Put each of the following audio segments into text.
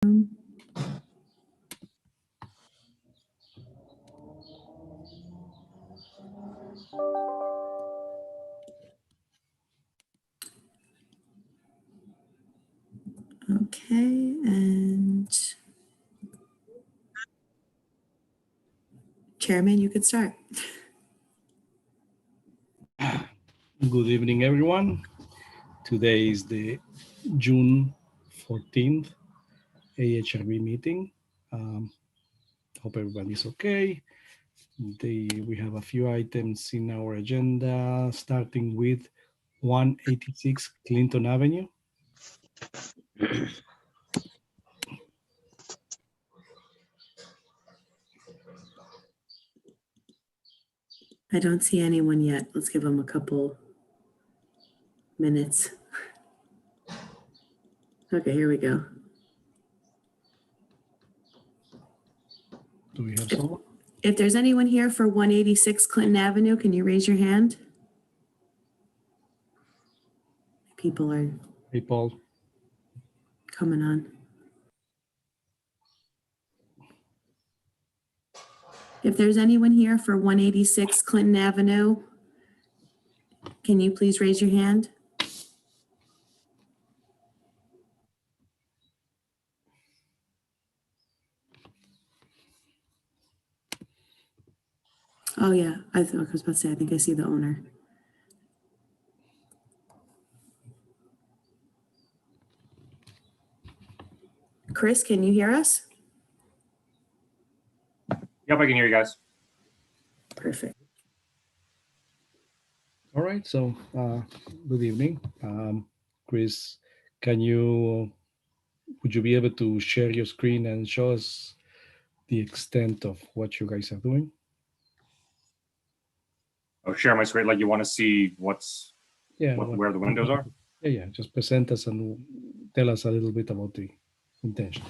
Okay, and Chairman, you could start. Good evening, everyone. Today is the June 14th AHRB meeting. Hope everybody's okay. We have a few items in our agenda, starting with 186 Clinton Avenue. I don't see anyone yet. Let's give them a couple minutes. Okay, here we go. Do we have someone? If there's anyone here for 186 Clinton Avenue, can you raise your hand? People are Hey, Paul. coming on. If there's anyone here for 186 Clinton Avenue, can you please raise your hand? Oh yeah, I was about to say, I think I see the owner. Chris, can you hear us? Yep, I can hear you guys. Perfect. All right, so good evening. Chris, would you be able to share your screen and show us the extent of what you guys are doing? Oh, share my screen. Like you want to see where the windows are? Yeah. Just present us and tell us a little bit about the intention.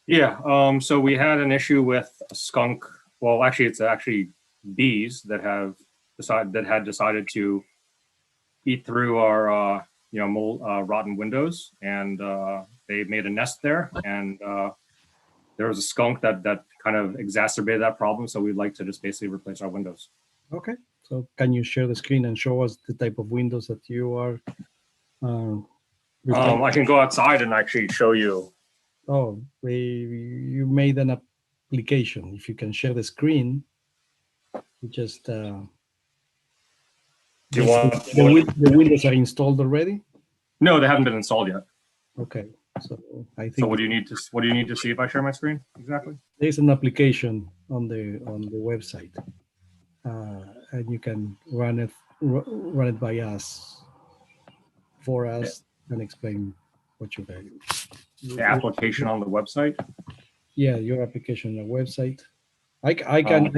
Yeah. So we had an issue with a skunk. Well, actually, it's actually bees that had decided to eat through our rotten windows, and they made a nest there. And there was a skunk that kind of exacerbated that problem. So we'd like to just basically replace our windows. Okay. So can you share the screen and show us the type of windows that you are? I can go outside and actually show you. Oh, you made an application. If you can share the screen, you just. Do you want the windows are installed already? No, they haven't been installed yet. Okay, so I think. So what do you need to see if I share my screen exactly? There's an application on the website, and you can run it by us, for us, and explain what you guys. The application on the website. Yeah, your application on the website. I emailed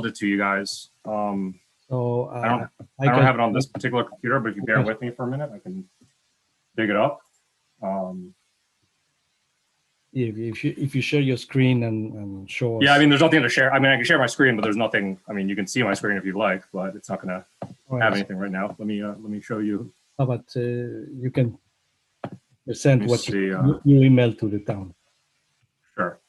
it to you guys. So I don't have it on this particular computer, but if you bear with me for a minute, I can dig it up. If you share your screen and show us. Yeah, I mean, there's nothing to share. I mean, I can share my screen, but there's nothing. I mean, you can see my screen if you'd like, but it's not going to have anything right now. Let me show you. How about you can present what you email to the town. Sure.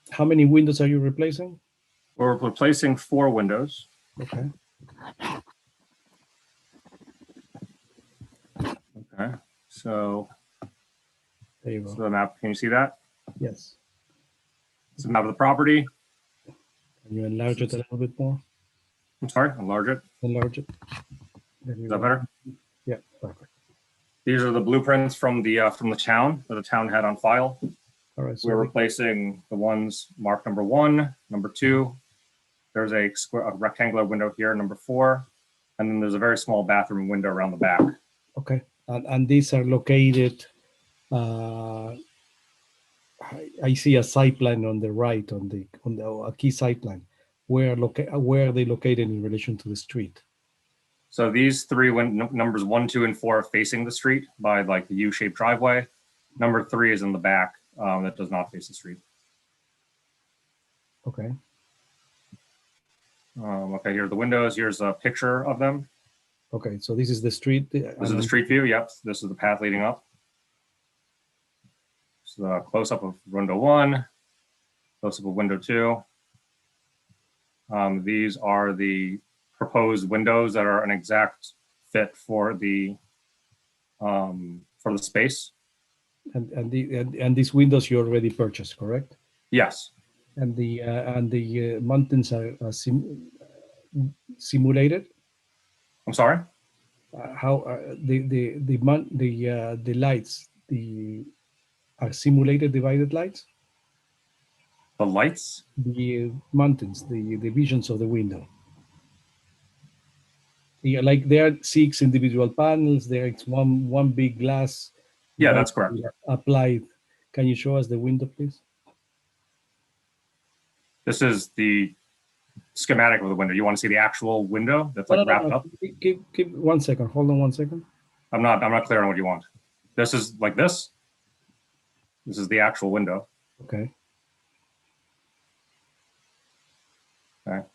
How many windows are you replacing? We're replacing 4 windows. Okay. Okay. So there you go. So the map, can you see that? Yes. It's the map of the property. Can you enlarge it a little bit more? I'm sorry, enlarge it. Enlarge it. Is that better? Yeah, perfect. These are the blueprints from the town that the town had on file. All right. So we're replacing the ones marked number 1, number 2. There's a rectangular window here, number 4, and then there's a very small bathroom window around the back. Okay, and these are located. I see a site plan on the right, on a key site plan. Where are they located in relation to the street? So these 3 numbers 1, 2, and 4 are facing the street by like the U-shaped driveway. Number 3 is in the back that does not face the street. Okay. Okay, here are the windows. Here's a picture of them. Okay. So this is the street. This is the street view. Yep. This is the path leading up. So the close up of window 1, close up of window 2. These are the proposed windows that are an exact fit for the space. And these windows you already purchased, correct? Yes. And the mountains are simulated. I'm sorry. How the lights are simulated divided lights? The lights? The mountains, the visions of the window. Yeah, like there are 6 individual panels. There is one big glass. Yeah, that's correct. Applied. Can you show us the window, please? This is the schematic of the window. You want to see the actual window that's like wrapped up? Keep 1 second. Hold on 1 second. I'm not clear on what you want. This is like this. This is the actual window. Okay. Okay.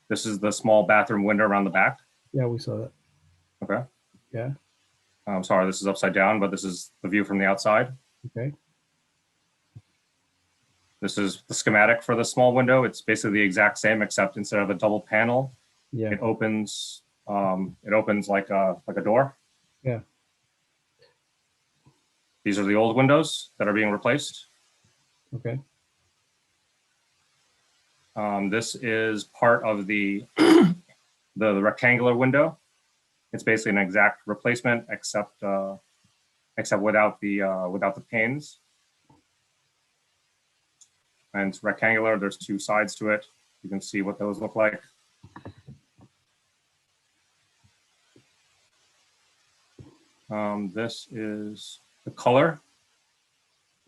This is the small bathroom window around the back. Yeah, we saw that. Okay. Yeah. I'm sorry, this is upside down, but this is the view from the outside. Okay. This is the schematic for the small window. It's basically the exact same, except instead of a double panel, Yeah. it opens like a door. Yeah. These are the old windows that are being replaced. Okay. This is part of the the rectangular window. It's basically an exact replacement, except without the panes. And it's rectangular. There's 2 sides to it. You can see what those look like. This is the color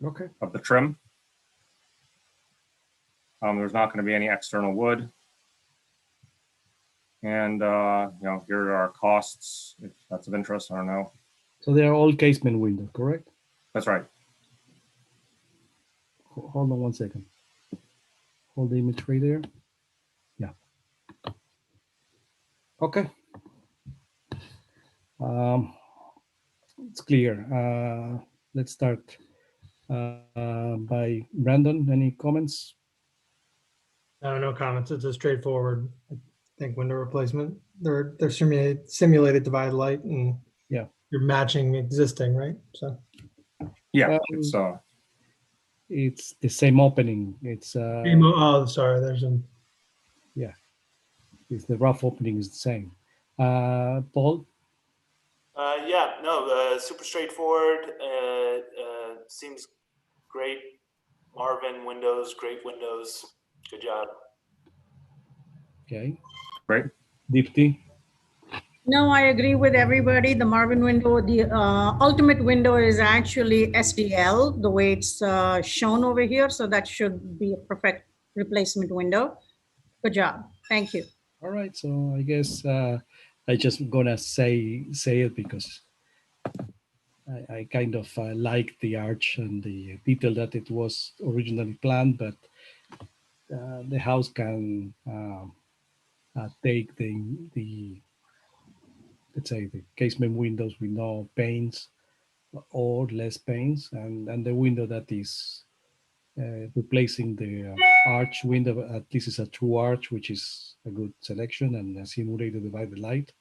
Okay. of the trim. There's not going to be any external wood. And here are our costs, if that's of interest. I don't know. So they are all casement windows, correct? That's right. Hold on 1 second. Hold the image right there. Yeah. Okay. It's clear. Let's start by Brandon. Any comments? No comments. It's a straightforward, I think, window replacement. They're simulated divided light, and Yeah. you're matching existing, right? So Yeah, It's the same opening. It's sorry, there's a it's the rough opening is the same. Paul? Yeah, no, super straightforward. Seems great. Marvin windows, great windows. Good job. Okay. great. Deepti? No, I agree with everybody. The Marvin window, the ultimate window is actually SDL, the way it's shown over here. So that should be a perfect replacement window. Good job. Thank you. All right. So I guess I just gonna say it because I kind of like the arch and the detail that it was originally planned, but the house can take the let's say the casement windows with no panes or less panes, and the window that is replacing the arch window, at least is a true arch, which is a good selection and a simulated divided light.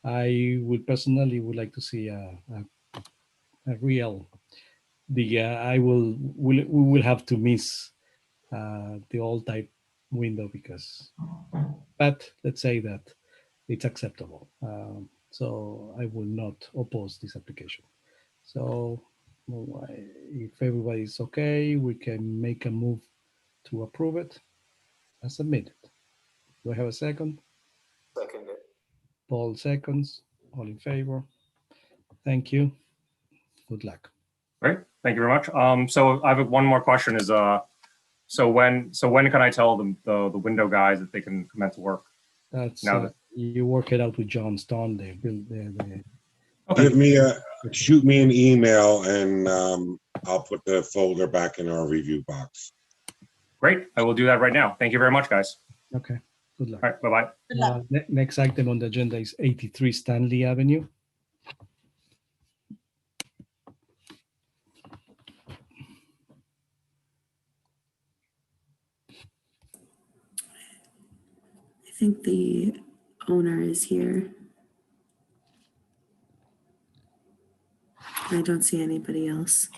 I would personally like to see a real. We will have to miss the old type window but let's say that it's acceptable. So I will not oppose this application. So if everybody's okay, we can make a move to approve it and submit it. Do I have a second? Second it. Paul seconds. All in favor? Thank you. Good luck. Great. Thank you very much. So I have one more question is, so when can I tell the window guys that they can commence work? That's Now you work it out with John Stone. They build Okay. Shoot me an email and I'll put the folder back in our review box. Great. I will do that right now. Thank you very much, guys. Okay, good luck. All right. Bye-bye. Good luck. Next item on the agenda is 83 Stanley Avenue. I think the owner is here. I don't see anybody else.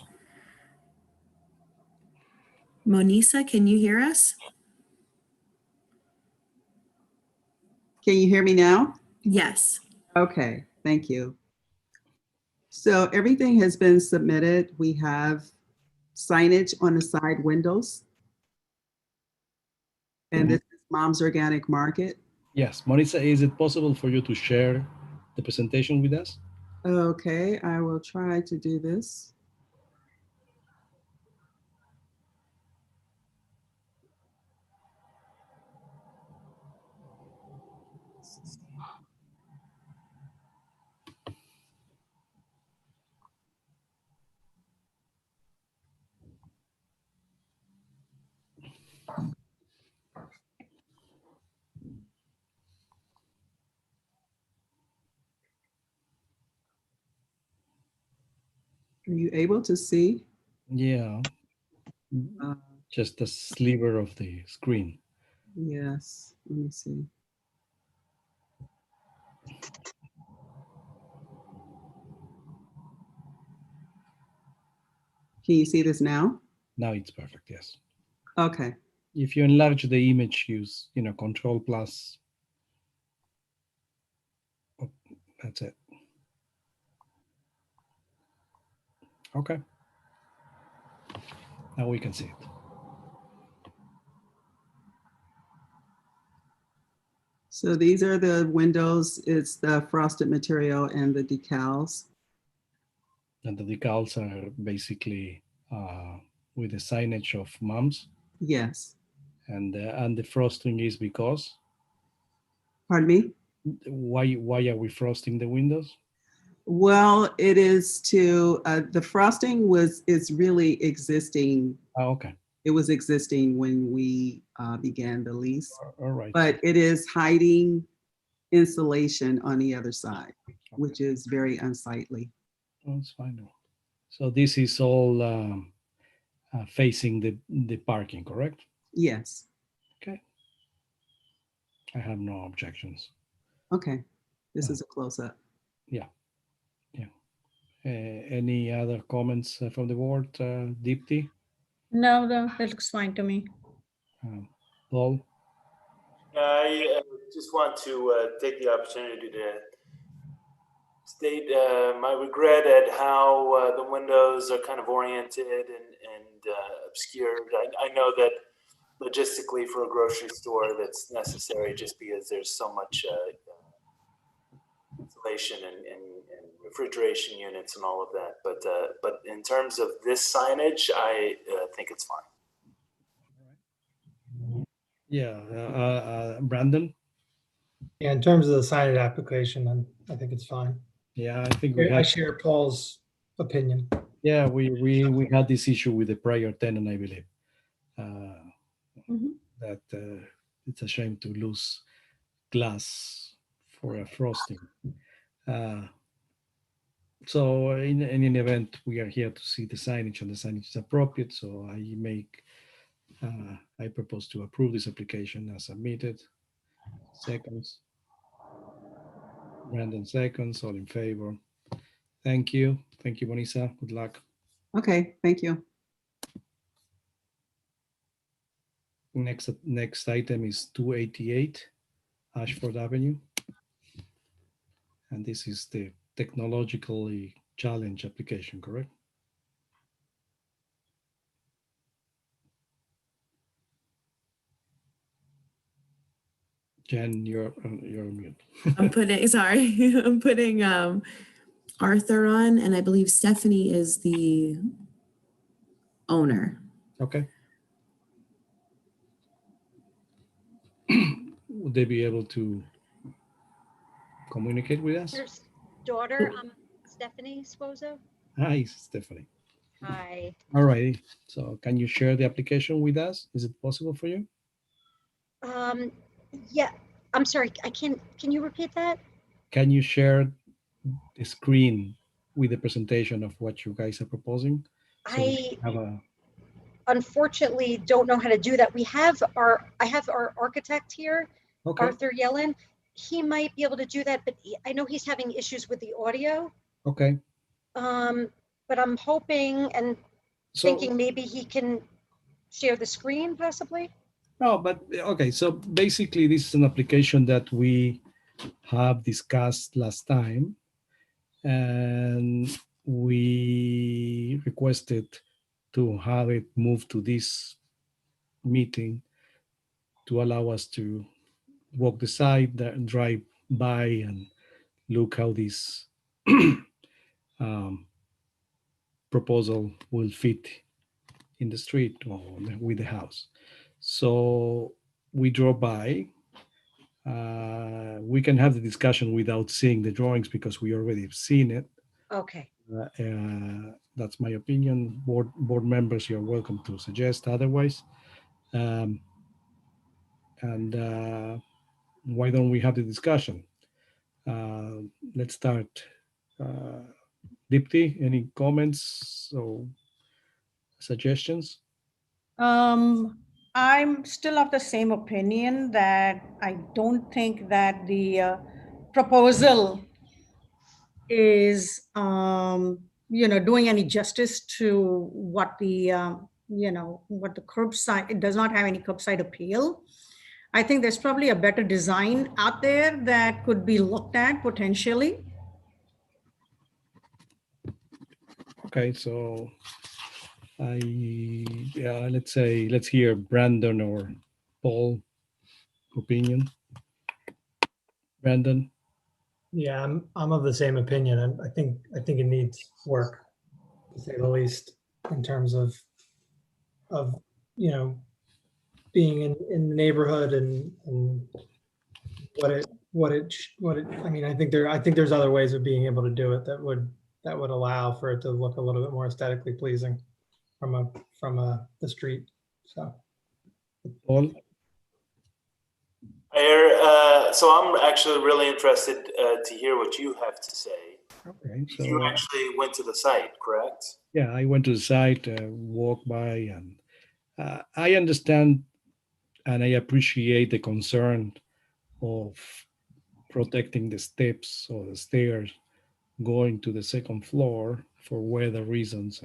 Monisa, can you hear us? Can you hear me now? Yes. Okay, thank you. So everything has been submitted. We have signage on the side windows. And this is Mom's Organic Market. Yes, Marisa, is it possible for you to share the presentation with us? Okay, I will try to do this. Are you able to see? Yeah, Uh, just a sliver of the screen. Yes, let me see. Can you see this now? Now it's perfect, yes. Okay, If you enlarge the image, use, Control plus. Oh, that's it. Okay. Now we can see it. so these are the windows. It's the frosted material and the decals. And the decals are basically with the signage of Moms, Yes, and the frosting is because pardon me? why are we frosting the windows? Well, it is to, the frosting is really existing. Okay, It was existing when we began the lease, all right. but it is hiding insulation on the other side, which is very unsightly. That's fine. So this is all facing the parking, correct? Yes, Okay. I have no objections. okay. This is a close-up. Yeah. Any other comments from the board? Deepti? No, that looks fine to me. Paul? I just want to take the opportunity to state my regret at how the windows are kind of oriented and obscured. I know that logistically for a grocery store that's necessary just because there's so much insulation and refrigeration units and all of that. But in terms of this signage, I think it's fine. Yeah. Brandon? Yeah, in terms of the signed application, I think it's fine. Yeah, I think we I had. share Paul's opinion. Yeah, we had this issue with the prior tenant, I believe. That it's a shame to lose glass for a frosting. So in an event, we are here to see the signage, and the signage is appropriate. So I propose to approve this application as submitted. Seconds. Brandon seconds. All in favor. Thank you. Thank you, Bonisa. Good luck. Okay, thank you. Next item is 288 Ashford Avenue. And this is the technologically challenged application, correct? Jen, you're on mute. I'm putting Arthur on, and I believe Stephanie is the owner. Okay. Would they be able to communicate with us? There's daughter, Stephanie Sposo. Hi, Stephanie. Hi. All right. So can you share the application with us? Is it possible for you? Yeah, I'm sorry, can you repeat that? Can you share the screen with the presentation of what you guys are proposing? So we I can have a, unfortunately don't know how to do that. I have our architect here, okay, Arthur Yellen. He might be able to do that, but I know he's having issues with the audio. okay. But I'm hoping and So, thinking maybe he can share the screen possibly. no, but okay. So basically this is an application that we have discussed last time, and we requested to have it moved to this meeting to allow us to walk the site, drive by, and look how this um, proposal will fit in the street or with the house. So we drove by. We can have the discussion without seeing the drawings because we already have seen it. Okay. That's my opinion. Board members, you're welcome to suggest otherwise. Um, and why don't we have the discussion? Let's start. Uh, Dipti, any comments or suggestions? I'm still of the same opinion that I don't think that the proposal is, doing any justice to what what the curbside, it does not have any curbside appeal. I think there's probably a better design out there that could be looked at potentially. Okay, so let's hear Brandon or Paul opinion. Brandon. Yeah, I'm of the same opinion. I think it needs work, to say the least, in terms of being in the neighborhood and I mean, I think there's other ways of being able to do it that would allow for it to look a little bit more aesthetically pleasing from the street. So Paul. So I'm actually really interested to hear what you have to say. Okay, so You actually went to the site, correct? yeah, I went to the site, walked by, and I understand and I appreciate the concern of protecting the steps or the stairs going to the second floor for weather reasons,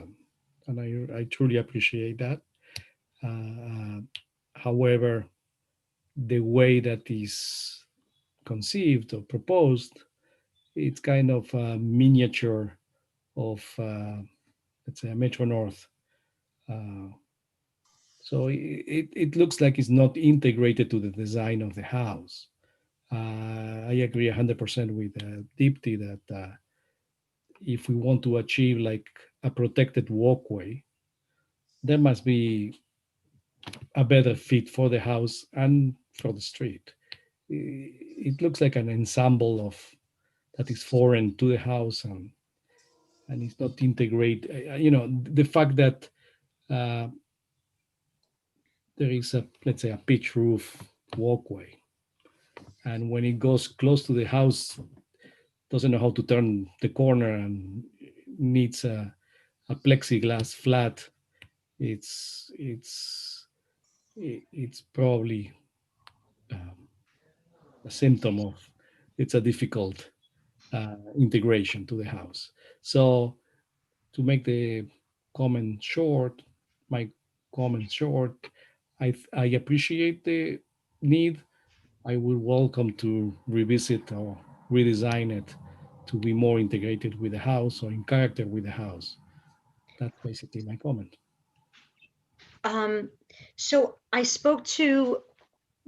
and I truly appreciate that. However, the way that is conceived or proposed, it's kind of a miniature of, let's say, a Metro North. So it looks like it's not integrated to the design of the house. I agree 100% with Deepti that if we want to achieve like a protected walkway, there must be a better fit for the house and for the street. It looks like an ensemble of that is foreign to the house and it's not integrate. The fact that uh, there is a, let's say, a pitch roof walkway, and when it goes close to the house, doesn't know how to turn the corner and needs a plexiglass flat. It's probably a symptom of it's a difficult integration to the house. So to make the comment short, my comment short, I appreciate the need. I would welcome to revisit or redesign it to be more integrated with the house or in character with the house. That's basically my comment. So I spoke to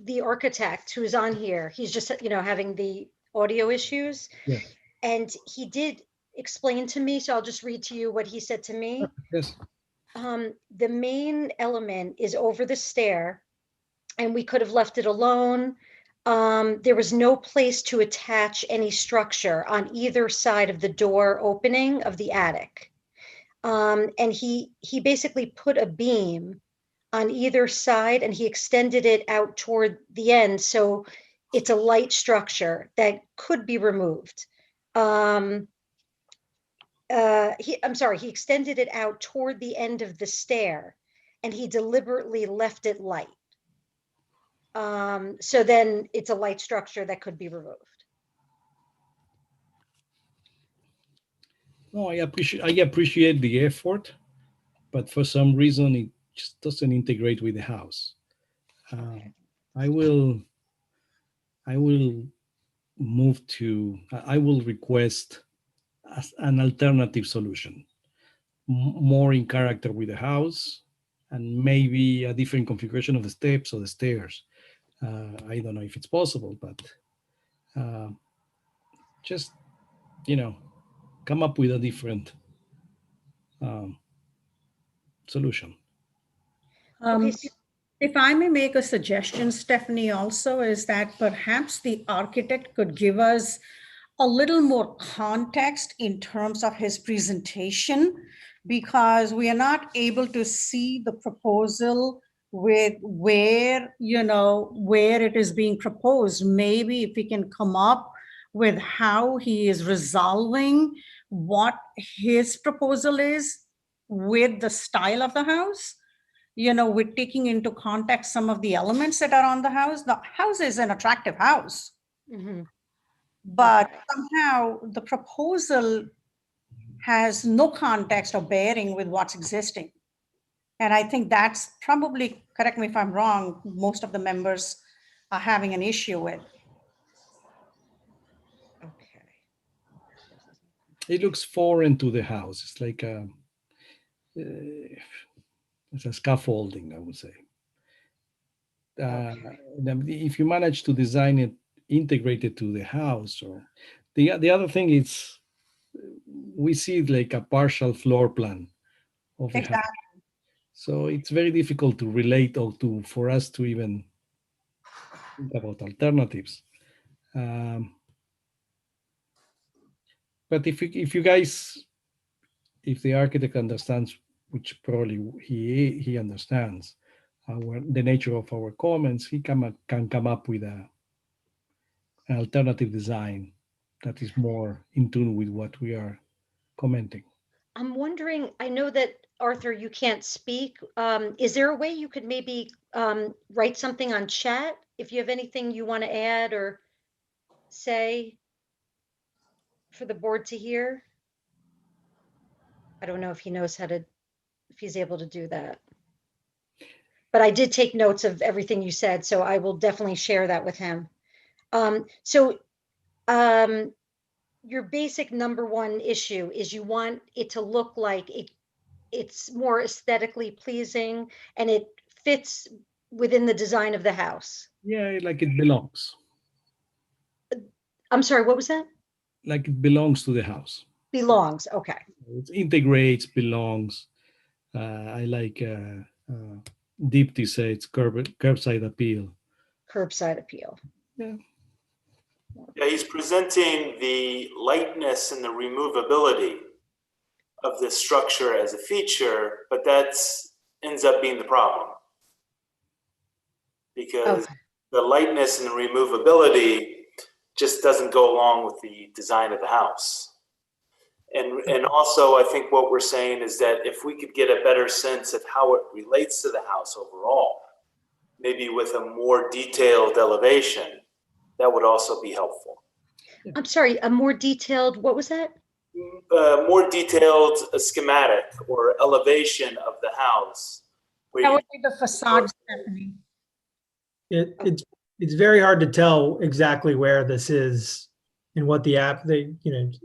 the architect who's on here. He's just, having the audio issues. Yes. And he did explain to me, so I'll just read to you what he said to me. Yes. The main element is over the stair, and we could have left it alone. There was no place to attach any structure on either side of the door opening of the attic. And he basically put a beam on either side and he extended it out toward the end. So it's a light structure that could be removed. I'm sorry, he extended it out toward the end of the stair and he deliberately left it light. So then it's a light structure that could be removed. No, I appreciate the effort, but for some reason it just doesn't integrate with the house. I will move to. I will request an alternative solution, more in character with the house, and maybe a different configuration of the steps or the stairs. I don't know if it's possible, but just come up with a different solution. Okay, If I may make a suggestion, Stephanie, also is that perhaps the architect could give us a little more context in terms of his presentation, because we are not able to see the proposal with where it is being proposed. Maybe if we can come up with how he is resolving what his proposal is with the style of the house, with taking into context some of the elements that are on the house. The house is an attractive house, but somehow the proposal has no context or bearing with what's existing. And I think that's probably, correct me if I'm wrong, most of the members are having an issue with. Okay. It looks foreign to the house. It's like it's a scaffolding, I would say. If you manage to design it integrated to the house, or the other thing is, we see it like a partial floor plan of the house. So it's very difficult to relate or for us to even think about alternatives. But if you guys, if the architect understands, which probably he understands the nature of our comments, he can come up with an alternative design that is more in tune with what we are commenting. I'm wondering, I know that Arthur, you can't speak. Is there a way you could maybe write something on chat if you have anything you want to add or say for the board to hear? I don't know if he knows if he's able to do that. But I did take notes of everything you said, so I will definitely share that with him. Your basic number one issue is you want it to look like it's more aesthetically pleasing and it fits within the design of the house. Yeah, like it belongs. I'm sorry, what was that? Like it belongs to the house. Belongs, okay. It integrates, belongs. I like Deepti says curbside appeal. Curbside appeal. Yeah. Yeah, he's presenting the lightness and the removability of this structure as a feature, but that ends up being the problem. Because the lightness and the removability just doesn't go along with the design of the house. And also, I think what we're saying is that if we could get a better sense of how it relates to the house overall, maybe with a more detailed elevation, that would also be helpful. I'm sorry, a more detailed, what was that? More detailed schematic or elevation of the house. That would be the facade, Stephanie. It's very hard to tell exactly where this is and what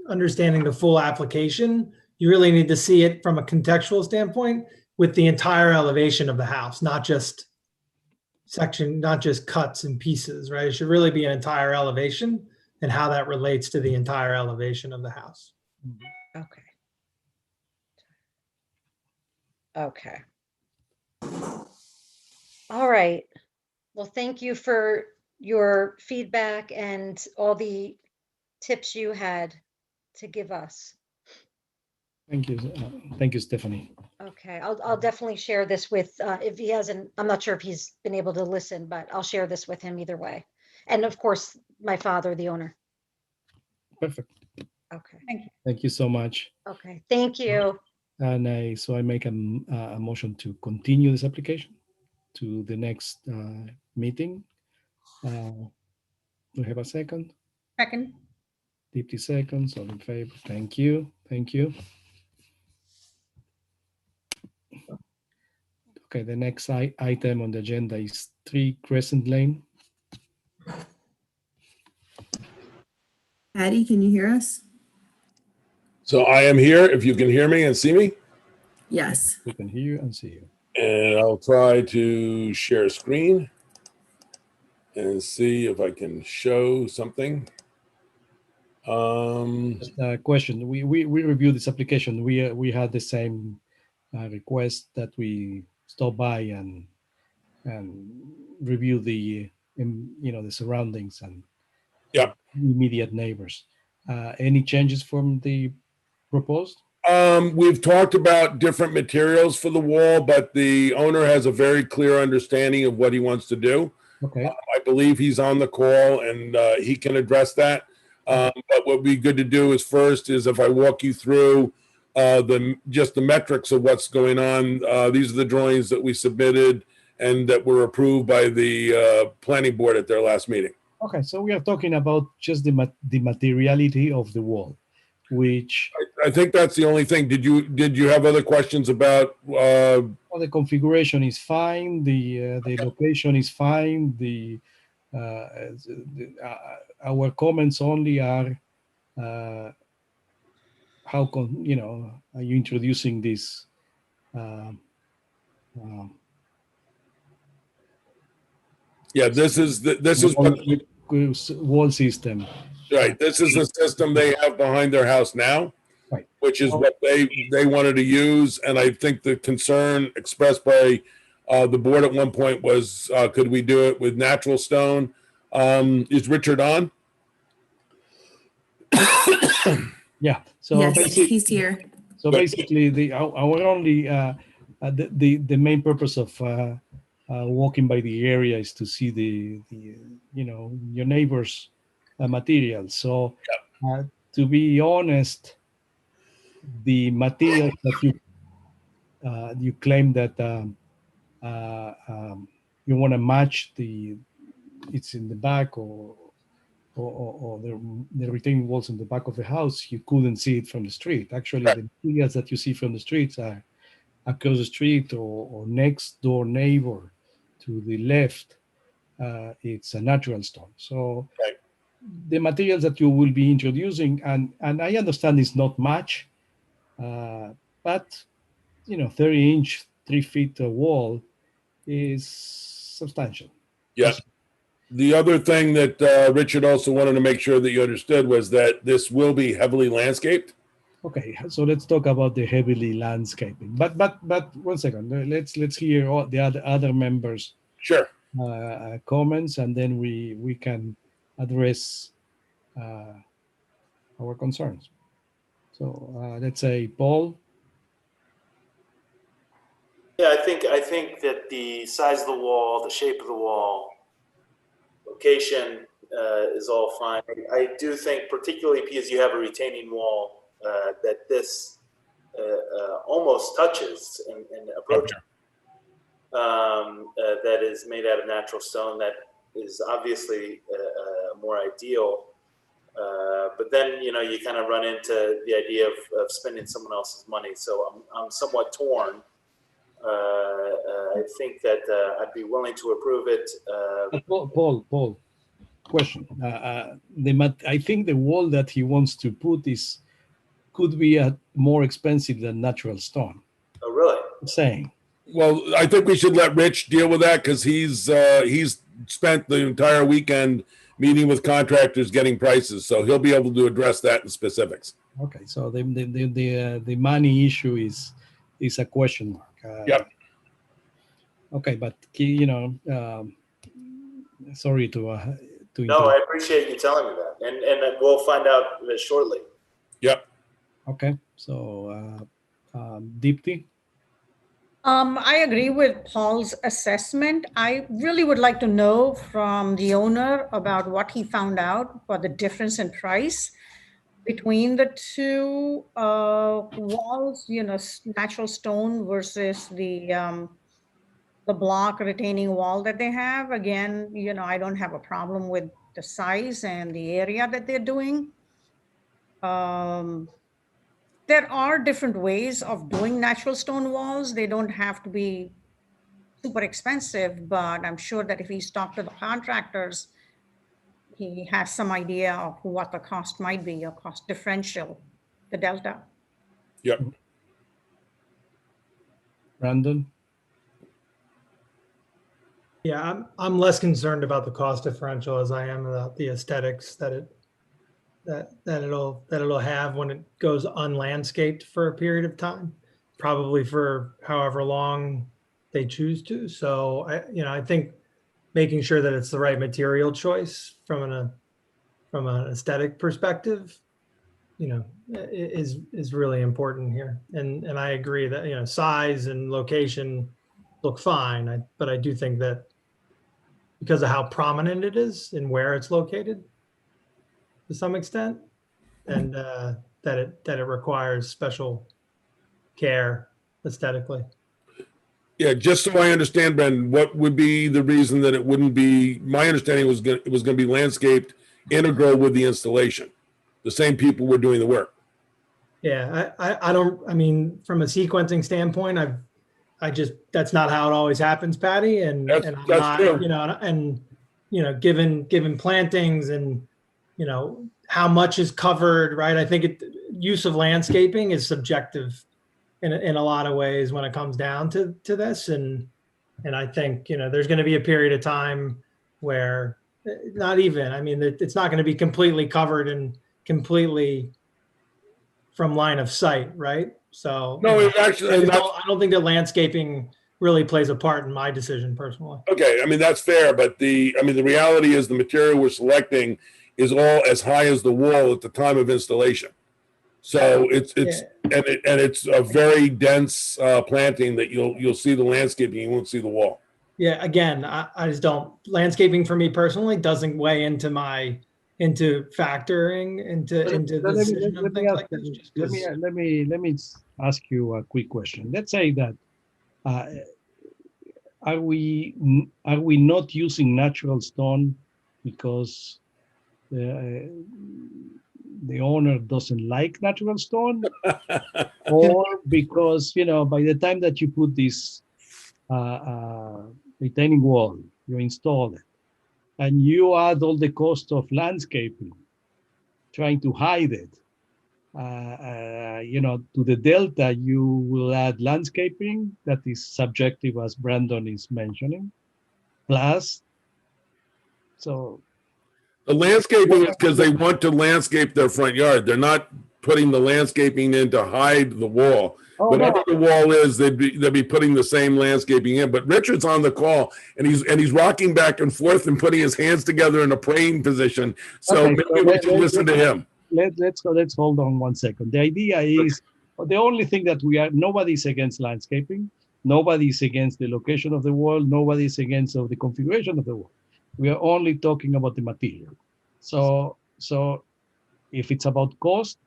understanding the full application. You really need to see it from a contextual standpoint with the entire elevation of the house, not just cuts and pieces, right? It should really be an entire elevation and how that relates to the entire elevation of the house. Okay. Okay. All right. Well, thank you for your feedback and all the tips you had to give us. Thank you, Stephanie. Okay, I'll definitely share this with, if he hasn't, I'm not sure if he's been able to listen, but I'll share this with him either way. And of course, my father, the owner. Perfect. Okay, Thank you so much. okay, thank you. And I make a motion to continue this application to the next meeting. Do we have a second? Second. 50 seconds, all in favor. Thank you. Thank you. Okay, the next item on the agenda is 3 Crescent Lane. Patty, can you hear us? So I am here, if you can hear me and see me, Yes. We can hear you and see you. and I'll try to share screen and see if I can show something. Just a question. We reviewed this application. We had the same request that we stop by and review the the surroundings and Yeah. immediate neighbors. Any changes from the proposed? We've talked about different materials for the wall, but the owner has a very clear understanding of what he wants to do. Okay. I believe he's on the call and he can address that. But what would be good to do is first is if I walk you through just the metrics of what's going on. These are the drawings that we submitted and that were approved by the planning board at their last meeting. Okay, so we are talking about just the materiality of the wall, which I think that's the only thing. Did you have other questions about? well, the configuration is fine, the location is fine. Our comments only are how are you introducing this Yeah, this is what wall system. right. This is the system they have behind their house now, Right. which is what they wanted to use. And I think the concern expressed by the board at one point was, could we do it with natural stone? Is Richard on? Yeah. So Yes, he's here. So basically, our only the main purpose of walking by the area is to see the your neighbor's materials. So to be honest, the materials that you claim that you want to match it's in the back or the retaining walls in the back of the house, you couldn't see it from the street. Actually, the materials that you see from the streets are across the street or next door neighbor to the left. It's a natural stone. So the materials that you will be introducing, and I understand it's not much, but 30-inch, 3 feet wall is substantial. Yeah. The other thing that Richard also wanted to make sure that you understood was that this will be heavily landscaped. Okay, so let's talk about the heavily landscaping. But 1 second, let's hear all the other members' Sure. comments, and then we can address our concerns. So let's say Paul. Yeah, I think that the size of the wall, the shape of the wall, location is all fine. I do think, particularly because you have a retaining wall, that this almost touches and approaches. That is made out of natural stone. That is obviously more ideal. But then you kind of run into the idea of spending someone else's money. So I'm somewhat torn. I think that I'd be willing to approve it. Paul, question. I think the wall that he wants to put could be more expensive than natural stone. Oh, really? I'm saying. Well, I think we should let Rich deal with that because he's spent the entire weekend meeting with contractors, getting prices, so he'll be able to address that in specifics. Okay, so the money issue is a question mark. Yep. Okay, but sorry to. No, I appreciate you telling me that, and we'll find out shortly. Yep. Okay, so Deepti? I agree with Paul's assessment. I really would like to know from the owner about what he found out for the difference in price between the two walls, natural stone versus the block retaining wall that they have. Again, I don't have a problem with the size and the area that they're doing. There are different ways of doing natural stone walls. They don't have to be super expensive, but I'm sure that if he's talked to the contractors, he has some idea of what the cost might be, or cost differential, the delta. Yep. Brandon? Yeah, I'm less concerned about the cost differential as I am about the aesthetics that it'll have when it goes unlandscaped for a period of time, probably for however long they choose to. So I think making sure that it's the right material choice from an aesthetic perspective, is really important here. And I agree that size and location look fine, but I do think that because of how prominent it is and where it's located, to some extent, and that it requires special care aesthetically. Yeah, just so I understand, Ben, what would be the reason that it wouldn't be? My understanding was it was going to be landscaped integral with the installation. The same people were doing the work. Yeah, I mean, from a sequencing standpoint, that's not how it always happens, Patty. And That's I'm not, true. given plantings and, how much is covered, right? I think use of landscaping is subjective in a lot of ways when it comes down to this. And I think, there's going to be a period of time where it's not going to be completely covered and completely from line of sight, right? So No, it actually, I don't think that landscaping really plays a part in my decision personally. okay. I mean, that's fair, but the reality is the material we're selecting is all as high as the wall at the time of installation. So it's a very dense planting that you'll see the landscaping, you won't see the wall. Yeah, again, I just don't, landscaping for me personally doesn't weigh into factoring into the decision of things like this. Let me ask you a quick question. Let's say that are we not using natural stone because the owner doesn't like natural stone, or because by the time that you put this retaining wall, you install it, and you add all the cost of landscaping, trying to hide it, to the delta, you will add landscaping that is subjective, as Brandon is mentioning, plus, so. The landscaping is because they want to landscape their front yard. They're not putting the landscaping in to hide the wall. Whatever the wall is, they'd be putting the same landscaping in. But Richard's on the call and he's rocking back and forth and putting his hands together in a praying position. So maybe we should listen to him. Let's hold on 1 second. The idea is the only thing that nobody's against landscaping, nobody's against the location of the wall, nobody's against the configuration of the wall. We are only talking about the material. So if it's about cost,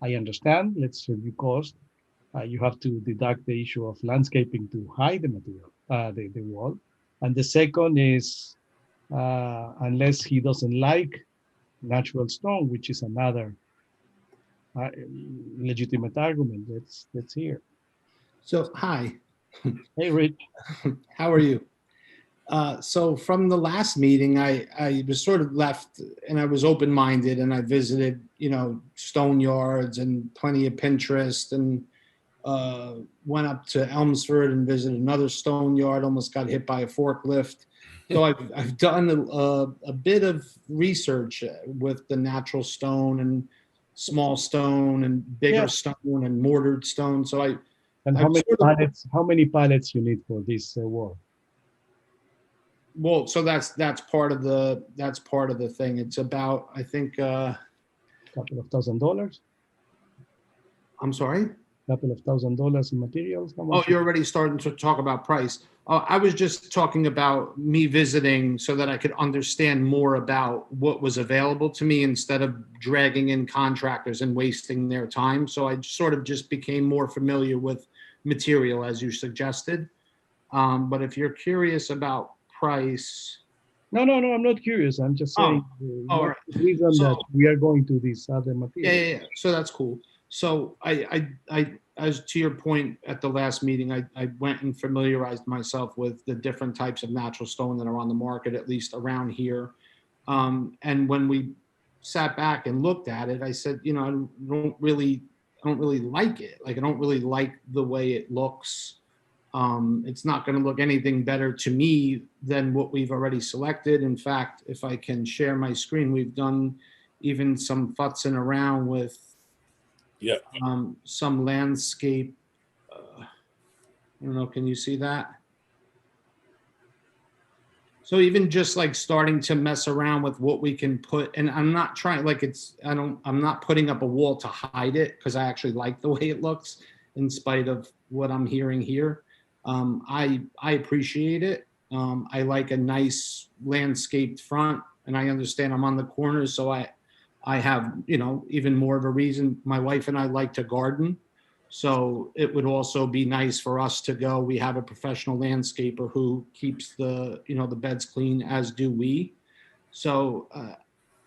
I understand. Let's review cost. You have to deduct the issue of landscaping to hide the material, the wall. And the second is, unless he doesn't like natural stone, which is another legitimate argument. Let's hear. So, hi. Hey, Rich. How are you? So from the last meeting, I was sort of left and I was open-minded and I visited, stone yards and plenty of Pinterest and went up to Elmsford and visited another stone yard, almost got hit by a forklift. So I've done a bit of research with the natural stone and small stone and bigger stone and mortared stone. So how many pallets you need for this wall? Well, so that's part of the thing. It's about, I think, couple of $1,000. I'm sorry? couple of $1,000 in materials. How Oh, much? you're already starting to talk about price. I was just talking about me visiting so that I could understand more about what was available to me instead of dragging in contractors and wasting their time. So I sort of just became more familiar with material as you suggested. But if you're curious about price, No, I'm not curious. I'm just saying all what right. the reason So- that we are going to this other Yeah, material. yeah, yeah. So that's cool. So I, as to your point at the last meeting, I went and familiarized myself with the different types of natural stone that are on the market, at least around here. And when we sat back and looked at it, I said, you know, I don't really like it. Like, I don't really like the way it looks. It's not going to look anything better to me than what we've already selected. In fact, if I can share my screen, we've done even some futzing around with Yeah. some landscape. I don't know, can you see that? So even just like starting to mess around with what we can put, and I'm not trying, like I'm not putting up a wall to hide it because I actually like the way it looks in spite of what I'm hearing here. I appreciate it. I like a nice landscaped front, and I understand I'm on the corner, so I have, you know, even more of a reason. My wife and I like to garden, so it would also be nice for us to go. We have a professional landscaper who keeps the, you know, the beds clean, as do we. So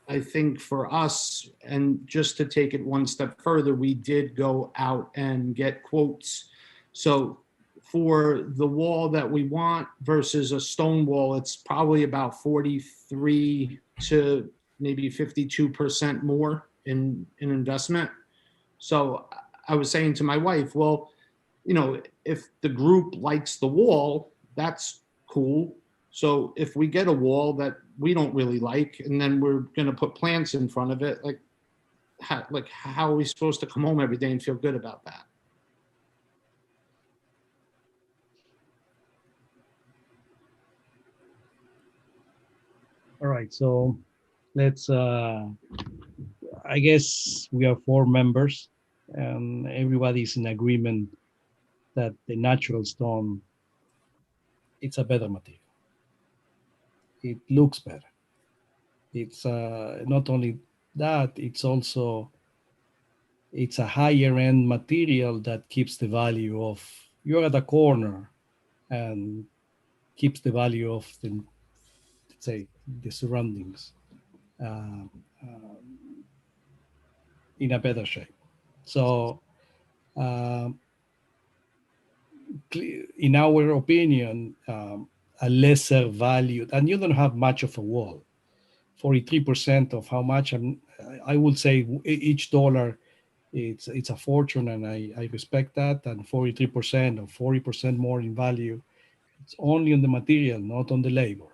I think for us, and just to take it one step further, we did go out and get quotes. So for the wall that we want versus a stone wall, it's probably about 43 to maybe 52% more in investment. So I was saying to my wife, well, you know, if the group likes the wall, that's cool. So if we get a wall that we don't really like, and then we're going to put plants in front of it, like how are we supposed to come home every day and feel good about that? All right, so let's, I guess we are 4 members and everybody's in agreement that the natural stone, it's a better material. It looks better. It's not only that, it's also, it's a higher end material that keeps the value of, you're at a corner and keeps the value of the, let's say, the surroundings in a better shape. So in our opinion, a lesser value, and you don't have much of a wall. 43% of how much, I would say each dollar, it's a fortune, and I respect that. And 43% or 40% more in value, it's only on the material, not on the labor.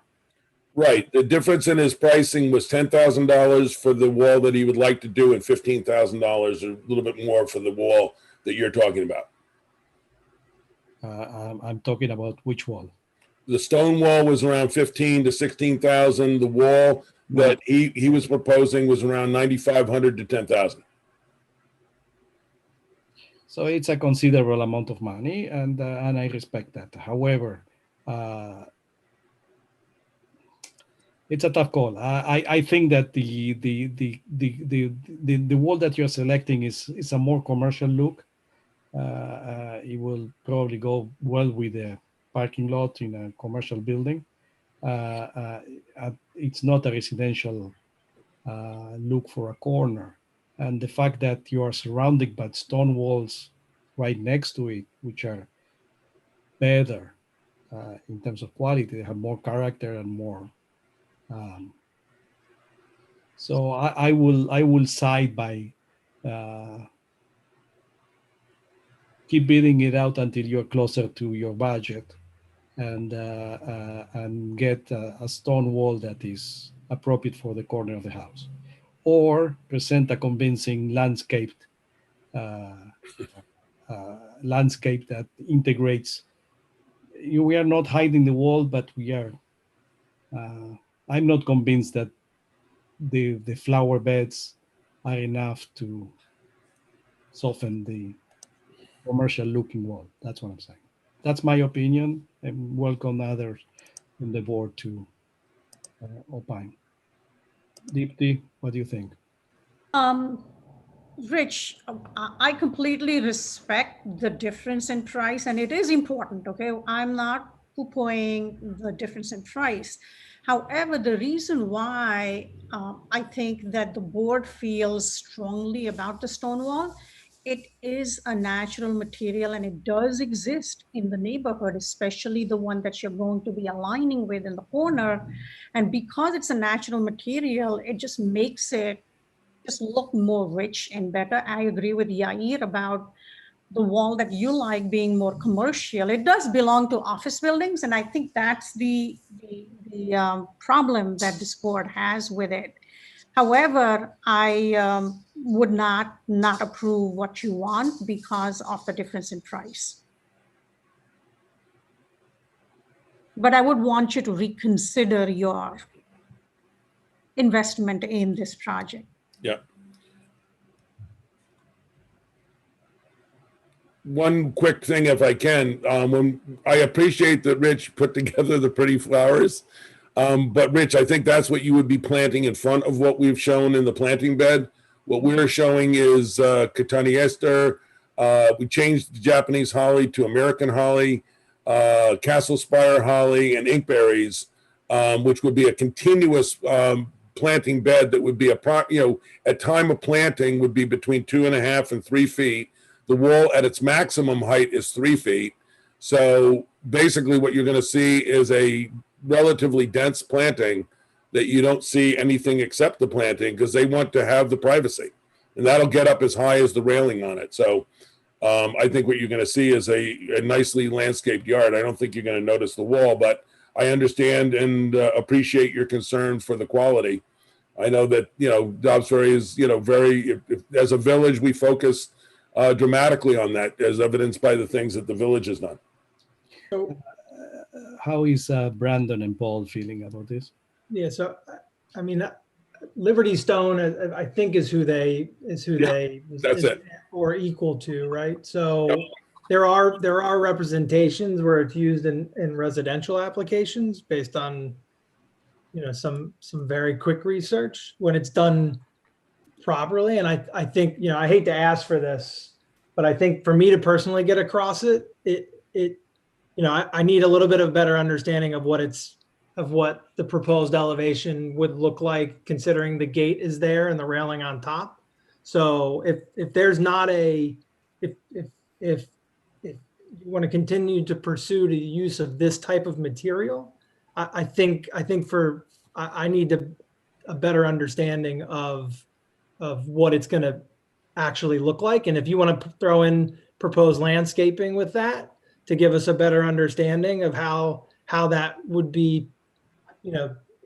Right. The difference in his pricing was $10,000 for the wall that he would like to do and $15,000, or a little bit more for the wall that you're talking about. I'm talking about which wall? The stone wall was around 15 to 16,000. The wall that he was proposing was around 9,500 to 10,000. So it's a considerable amount of money, and I respect that. However, it's a tough call. I think that the wall that you're selecting is a more commercial look. It will probably go well with the parking lot in a commercial building. It's not a residential look for a corner. And the fact that you are surrounded by stone walls right next to it, which are better in terms of quality, they have more character and more. So I will side by keep bidding it out until you're closer to your budget, and get a stone wall that is appropriate for the corner of the house, or present a convincing landscape that integrates. We are not hiding the wall, but we are. I'm not convinced that the flower beds are enough to soften the commercial looking wall. That's what I'm saying. That's my opinion, and welcome others in the board to opine. Deepti, what do you think? Rich, I completely respect the difference in price, and it is important, okay? I'm not poo-pooing the difference in price. However, the reason why I think that the board feels strongly about the stone wall, it is a natural material and it does exist in the neighborhood, especially the one that you're going to be aligning with in the corner. And because it's a natural material, it just makes it just look more rich and better. I agree with Yair about the wall that you like being more commercial. It does belong to office buildings, and I think that's the problem that this board has with it. However, I would not approve what you want because of the difference in price. But I would want you to reconsider your investment in this project. Yeah. One quick thing, if I can, when I appreciate that Rich put together the pretty flowers, but Rich, I think that's what you would be planting in front of what we've shown in the planting bed. What we're showing is Cataniester. We changed the Japanese holly to American holly, Castle Spire holly, and inkberries, which would be a continuous planting bed that would be at time of planting would be between 2.5 and 3 feet. The wall at its maximum height is 3 feet. So basically what you're going to see is a relatively dense planting that you don't see anything except the planting because they want to have the privacy. And that'll get up as high as the railing on it. So I think what you're going to see is a nicely landscaped yard. I don't think you're going to notice the wall, but I understand and appreciate your concern for the quality. I know that, Dobbs Ferry is, as a village, we focus dramatically on that, as evidenced by the things that the village has done. So, How is Brandon and Paul feeling about this? yeah, so I mean, Liberty Stone, I think, is who they That's it. or equal to, right? So there are representations where it's used in residential applications based on some very quick research when it's done properly. And I think I hate to ask for this, but I think for me to personally get across I need a little bit of better understanding of what the proposed elevation would look like, considering the gate is there and the railing on top. So if there's not if you want to continue to pursue the use of this type of material, I think I need a better understanding of what it's going to actually look like. And if you want to throw in proposed landscaping with that to give us a better understanding of how that would be,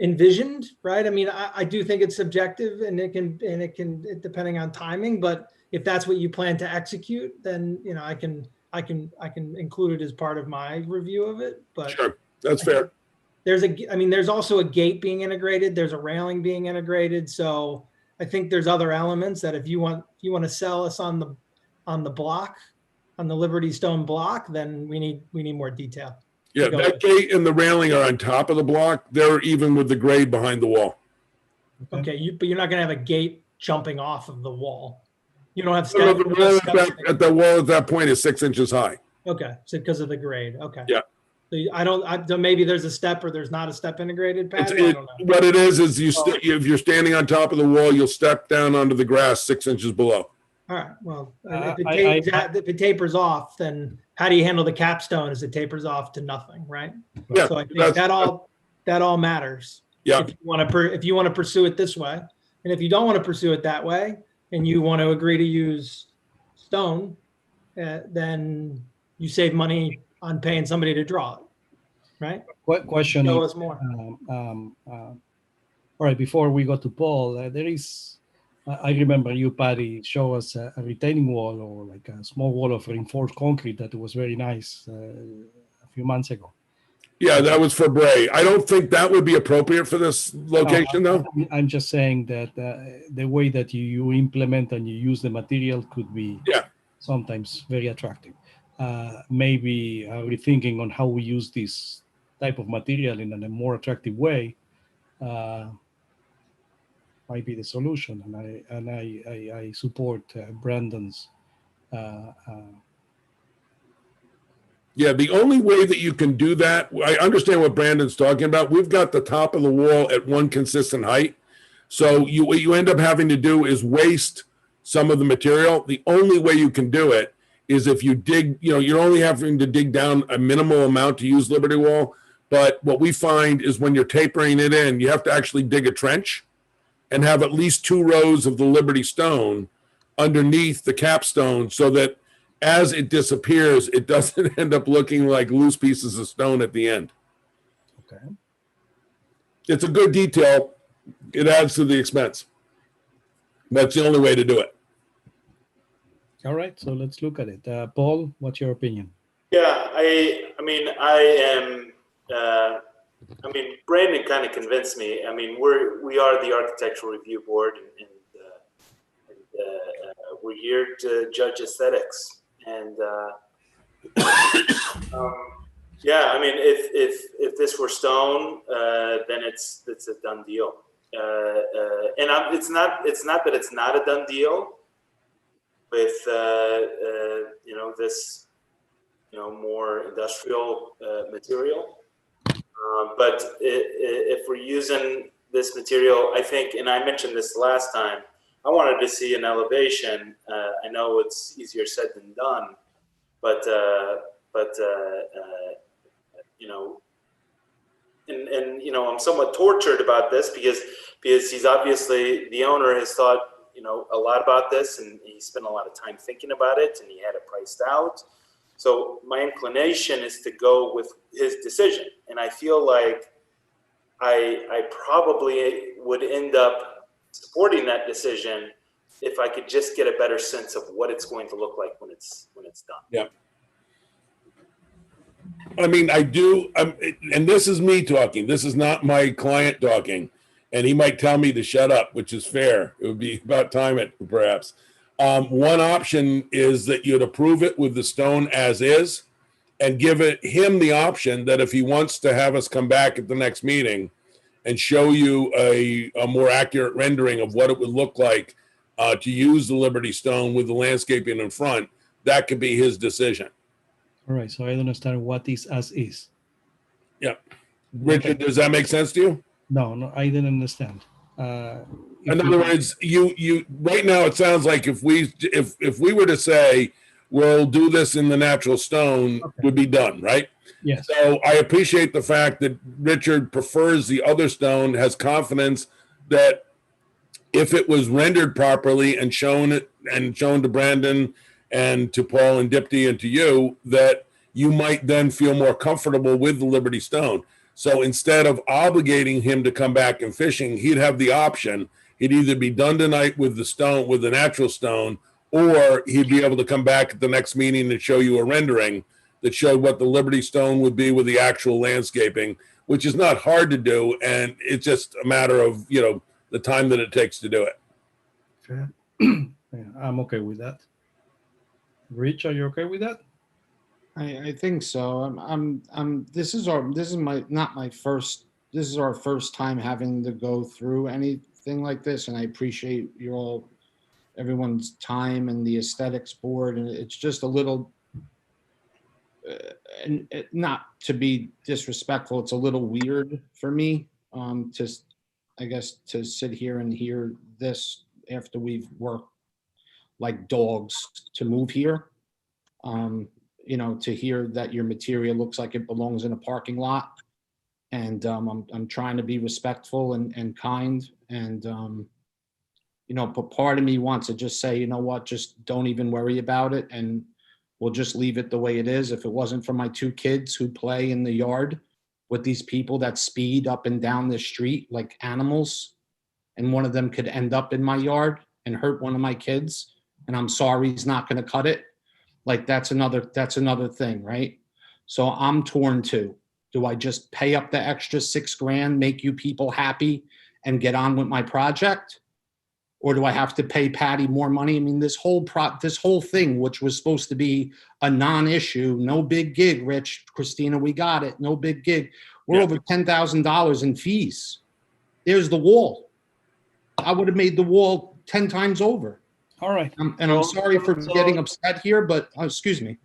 envisioned, right? I mean, I do think it's subjective and it can depending on timing, but if that's what you plan to execute, then, I can include it as part of my review of it. But sure, that's fair. There's also a gate being integrated. There's a railing being integrated. So I think there's other elements that if you want to sell us on the block, on the Liberty Stone block, then we need more detail. Yeah, that gate and the railing are on top of the block. They're even with the grade behind the wall. Okay, but you're not going to have a gate jumping off of the wall. You don't have No, the wall at the wall at that point is 6 inches high. Okay, so because of the grade. Okay. Yeah. So maybe there's a step or there's not a step integrated pad. I don't know. What it is if you're standing on top of the wall, you'll step down onto the grass 6 inches below. All right. Well, if it tapers off, then how do you handle the capstone as it tapers off to nothing, right? Yeah, so I think that all matters. Yeah. If you want to pursue it this way, and if you don't want to pursue it that way, and you want to agree to use stone, then you save money on paying somebody to draw it, right? What question? Show us more. All right. Before we go to Paul, there is. I remember you, Patty, show us a retaining wall or like a small wall of reinforced concrete that was very nice a few months ago. Yeah, that was for Bray. I don't think that would be appropriate for this location, though. I'm just saying that the way that you implement and you use the material could be sometimes very attractive. Maybe rethinking on how we use this type of material in a more attractive way might be the solution. And I support Brandon's. Yeah, the only way that you can do that, I understand what Brandon's talking about. We've got the top of the wall at one consistent height. So what you end up having to do is waste some of the material. The only way you can do it is if you dig, you're only having to dig down a minimal amount to use Liberty Wall. But what we find is when you're tapering it in, you have to actually dig a trench and have at least 2 rows of the Liberty Stone underneath the capstone so that as it disappears, it doesn't end up looking like loose pieces of stone at the end. Okay. It's a good detail. It adds to the expense. That's the only way to do it. All right, so let's look at it. Paul, what's your opinion? Yeah, Brandon kind of convinced me. I mean, we are the architectural review board, and we're here to judge aesthetics. And yeah, I mean, if this were stone, then it's a done deal. And it's not that it's not a done deal with this more industrial material. But if we're using this material, I think, and I mentioned this last time, I wanted to see an elevation. I know it's easier said than done, but I'm somewhat tortured about this because he's obviously, the owner has thought a lot about this, and he spent a lot of time thinking about it, and he had it priced out. So my inclination is to go with his decision, and I feel like I probably would end up supporting that decision if I could just get a better sense of what it's going to look like when it's done. Yeah. I mean, I do, and this is me talking. This is not my client talking, and he might tell me to shut up, which is fair. It would be about time, perhaps. One option is that you'd approve it with the stone as is, and give him the option that if he wants to have us come back at the next meeting and show you a more accurate rendering of what it would look like to use the Liberty Stone with the landscaping in front, that could be his decision. All right, so I don't understand what is as is. Yeah. Richard, does that make sense to you? No, I didn't understand. In other words, you right now it sounds like if we were to say we'll do this in the natural stone, would be done, right? Yes. So I appreciate the fact that Richard prefers the other stone, has confidence that if it was rendered properly and shown to Brandon and to Paul and Dipty and to you, that you might then feel more comfortable with the Liberty Stone. So instead of obligating him to come back and fishing, he'd have the option. He'd either be done tonight with the stone, with the natural stone, or he'd be able to come back at the next meeting and show you a rendering that showed what the Liberty Stone would be with the actual landscaping, which is not hard to do. And it's just a matter of, the time that it takes to do it. Okay. Yeah, I'm okay with that. Rich, are you okay with that? I think so. This is our first time having to go through anything like this, and I appreciate everyone's time and the aesthetics board, and it's just a little, and not to be disrespectful, it's a little weird for me to sit here and hear this after we've worked like dogs to move here. To hear that your material looks like it belongs in a parking lot. And I'm trying to be respectful and kind. And, but part of me wants to just say, you know what, just don't even worry about it. And we'll just leave it the way it is. If it wasn't for my 2 kids who play in the yard with these people that speed up and down the street like animals, and one of them could end up in my yard and hurt one of my kids, and I'm sorry he's not going to cut it. Like that's another thing, right? So I'm torn too. Do I just pay up the extra $6,000, make you people happy and get on with my project? Or do I have to pay Patty more money? I mean, this whole thing, which was supposed to be a non-issue, no big gig, Rich, Christina, we got it, no big gig. We're Yeah. over $10,000 in fees. There's the wall. I would have made the wall 10 times over. All right. And I'm sorry for getting upset here, but excuse me.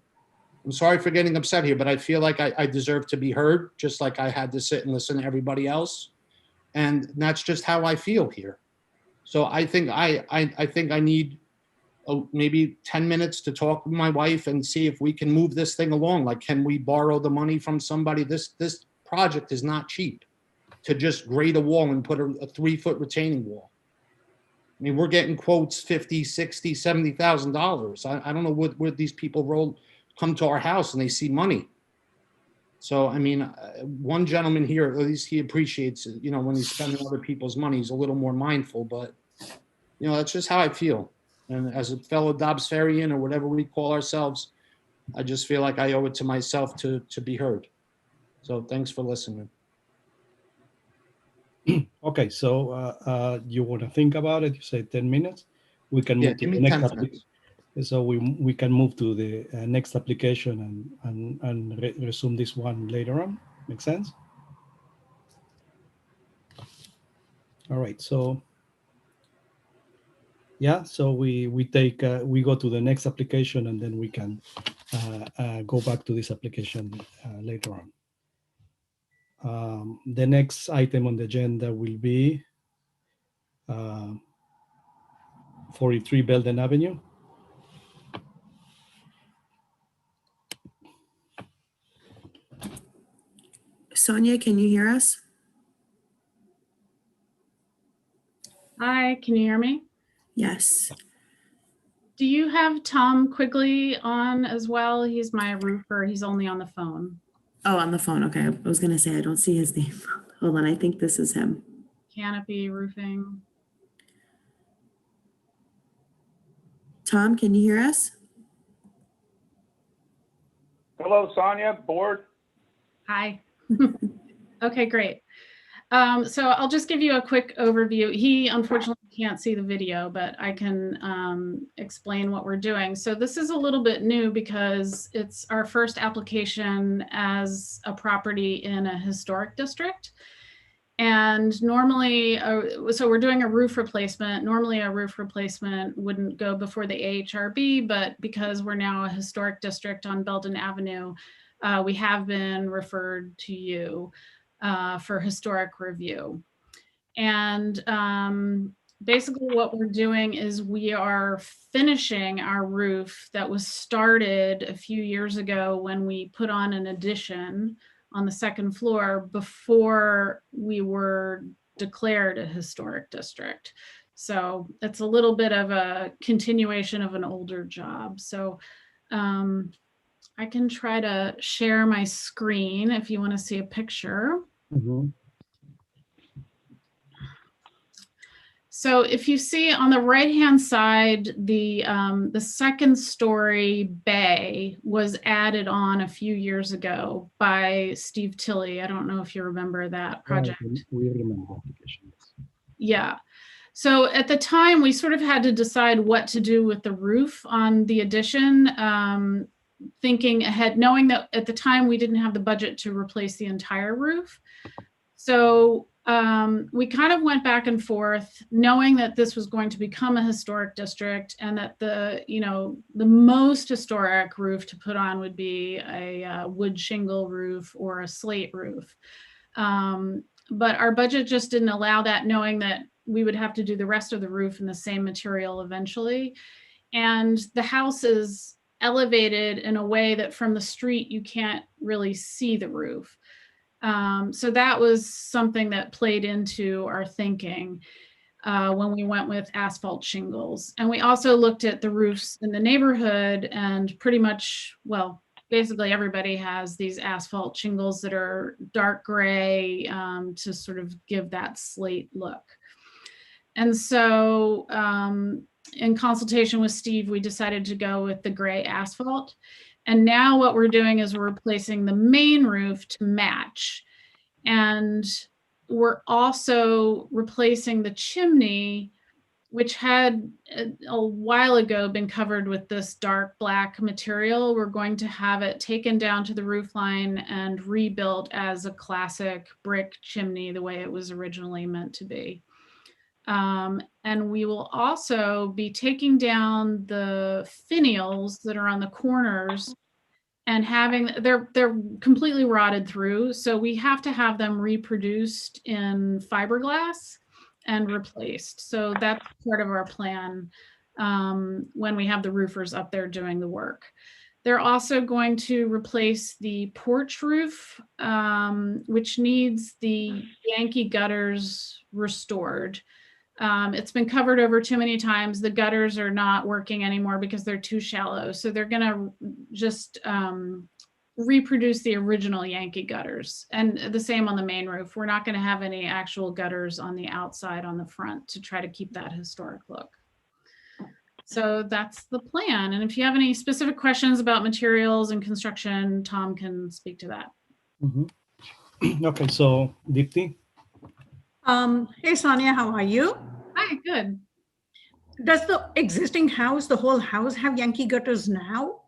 I'm sorry for getting upset here, but I feel like I deserve to be heard, just like I had to sit and listen to everybody else. And that's just how I feel here. So I think I need maybe 10 minutes to talk with my wife and see if we can move this thing along. Like, can we borrow the money from somebody? This project is not cheap to just grade a wall and put a 3-foot retaining wall. I mean, we're getting quotes $50,000, $60,000, $70,000. I don't know what these people come to our house and they see money. So, I mean, one gentleman here, at least he appreciates it. You know, when he's spending other people's money, he's a little more mindful, but you know, that's just how I feel. And as a fellow Dobbs Ferryan or whatever we call ourselves, I just feel like I owe it to myself to be heard. So thanks for listening. Okay, so you want to think about it? You say 10 minutes. We can Yeah, move to give the me next 10 application. minutes. So we can move to the next application and resume this one later on. Make sense? All right. So yeah. So we go to the next application and then we can go back to this application later on. The next item on the agenda will be 43 Belden Avenue. Sonia, can you hear us? Hi, can you hear me? Yes. Do you have Tom Quigley on as well? He's my roofer. He's only on the phone. Oh, on the phone. Okay. I was going to say, I don't see his name. Hold on. I think this is him. Canopy Roofing. Tom, can you hear us? Hello, Sonia, board. Hi. Okay, great. So I'll just give you a quick overview. He unfortunately can't see the video, but I can explain what we're doing. So this is a little bit new because it's our first application as a property in a historic district. And normally, so we're doing a roof replacement. Normally a roof replacement wouldn't go before the AHRB, but because we're now a historic district on Belden Avenue, we have been referred to you for historic review. And basically what we're doing is we are finishing our roof that was started a few years ago when we put on an addition on the second floor before we were declared a historic district. So it's a little bit of a continuation of an older job. So I can try to share my screen if you want to see a picture. Mm-hmm. So if you see on the right-hand side, the second story bay was added on a few years ago by Steve Tilley. I don't know if you remember that project. We remember the application. Yeah. So at the time, we sort of had to decide what to do with the roof on the addition, thinking ahead, knowing that at the time we didn't have the budget to replace the entire roof. So we kind of went back and forth, knowing that this was going to become a historic district and that the most historic roof to put on would be a wood shingle roof or a slate roof. But our budget just didn't allow that, knowing that we would have to do the rest of the roof in the same material eventually. And the house is elevated in a way that from the street, you can't really see the roof. So that was something that played into our thinking when we went with asphalt shingles. And we also looked at the roofs in the neighborhood, and pretty much, well, basically everybody has these asphalt shingles that are dark gray to sort of give that slate look. And so in consultation with Steve, we decided to go with the gray asphalt. And now what we're doing is we're replacing the main roof to match. And we're also replacing the chimney which had a while ago been covered with this dark black material. We're going to have it taken down to the roof line and rebuilt as a classic brick chimney, the way it was originally meant to be. And we will also be taking down the finials that are on the corners and having, they're completely rotted through. So we have to have them reproduced in fiberglass and replaced. So that's part of our plan when we have the roofers up there doing the work. They're also going to replace the porch roof, which needs the Yankee gutters restored. It's been covered over too many times. The gutters are not working anymore because they're too shallow. So they're gonna just reproduce the original Yankee gutters, and the same on the main roof. We're not gonna have any actual gutters on the outside on the front to try to keep that historic look. So that's the plan. And if you have any specific questions about materials and construction, Tom can speak to that. Okay, so Dipti? Hey, Sonia, how are you? Hi, good. Does the existing house, the whole house, have Yankee gutters now?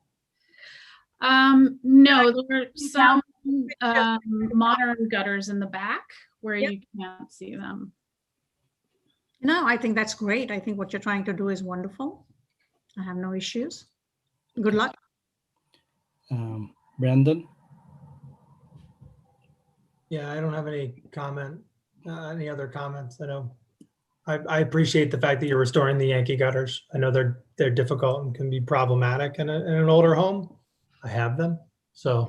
No, there are some modern gutters in the back where you can't see them. No, I think that's great. I think what you're trying to do is wonderful. I have no issues. Good luck. Brandon? Yeah, I don't have any comment, any other comments. I appreciate the fact that you're restoring the Yankee gutters. I know they're difficult and can be problematic in an older home. I have them, so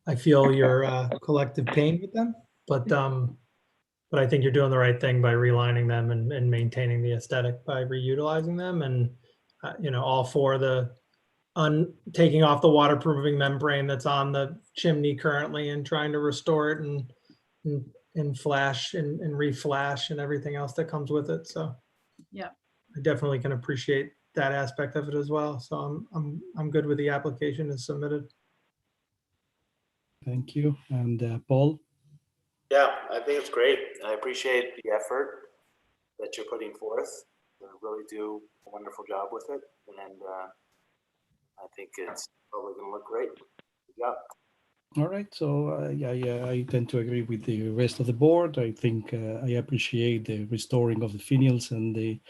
I feel your collective pain with them. But I think you're doing the right thing by relining them and maintaining the aesthetic by reutilizing them, and all for the taking off the waterproofing membrane that's on the chimney currently and trying to restore it and flash and reflash and everything else that comes with it. So yeah, I definitely can appreciate that aspect of it as well. So I'm good with the application as submitted. Thank you. And Paul? Yeah, I think it's great. I appreciate the effort that you're putting forth. You really do a wonderful job with it. And I think it's probably going to look great. Good job. All right, so I tend to agree with the rest of the board. I think I appreciate the restoring of the finials and the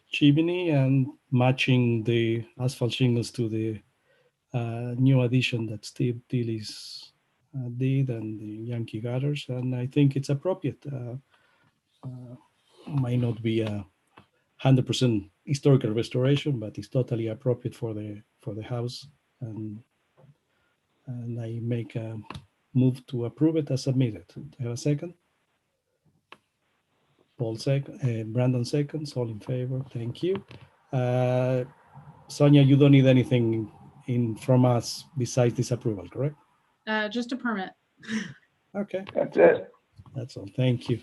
chimney and matching the asphalt shingles to the new addition that Steve Tillis did and the Yankee gutters, and I think it's appropriate. Might not be a 100% historical restoration, but it's totally appropriate for the house, and I make a move to approve it as submitted. Do I have a second? Paul second, Brandon seconds, all in favor, thank you. Sonia, you don't need anything from us besides this approval, correct? Just a permit. Okay. That's it. That's all, thank you.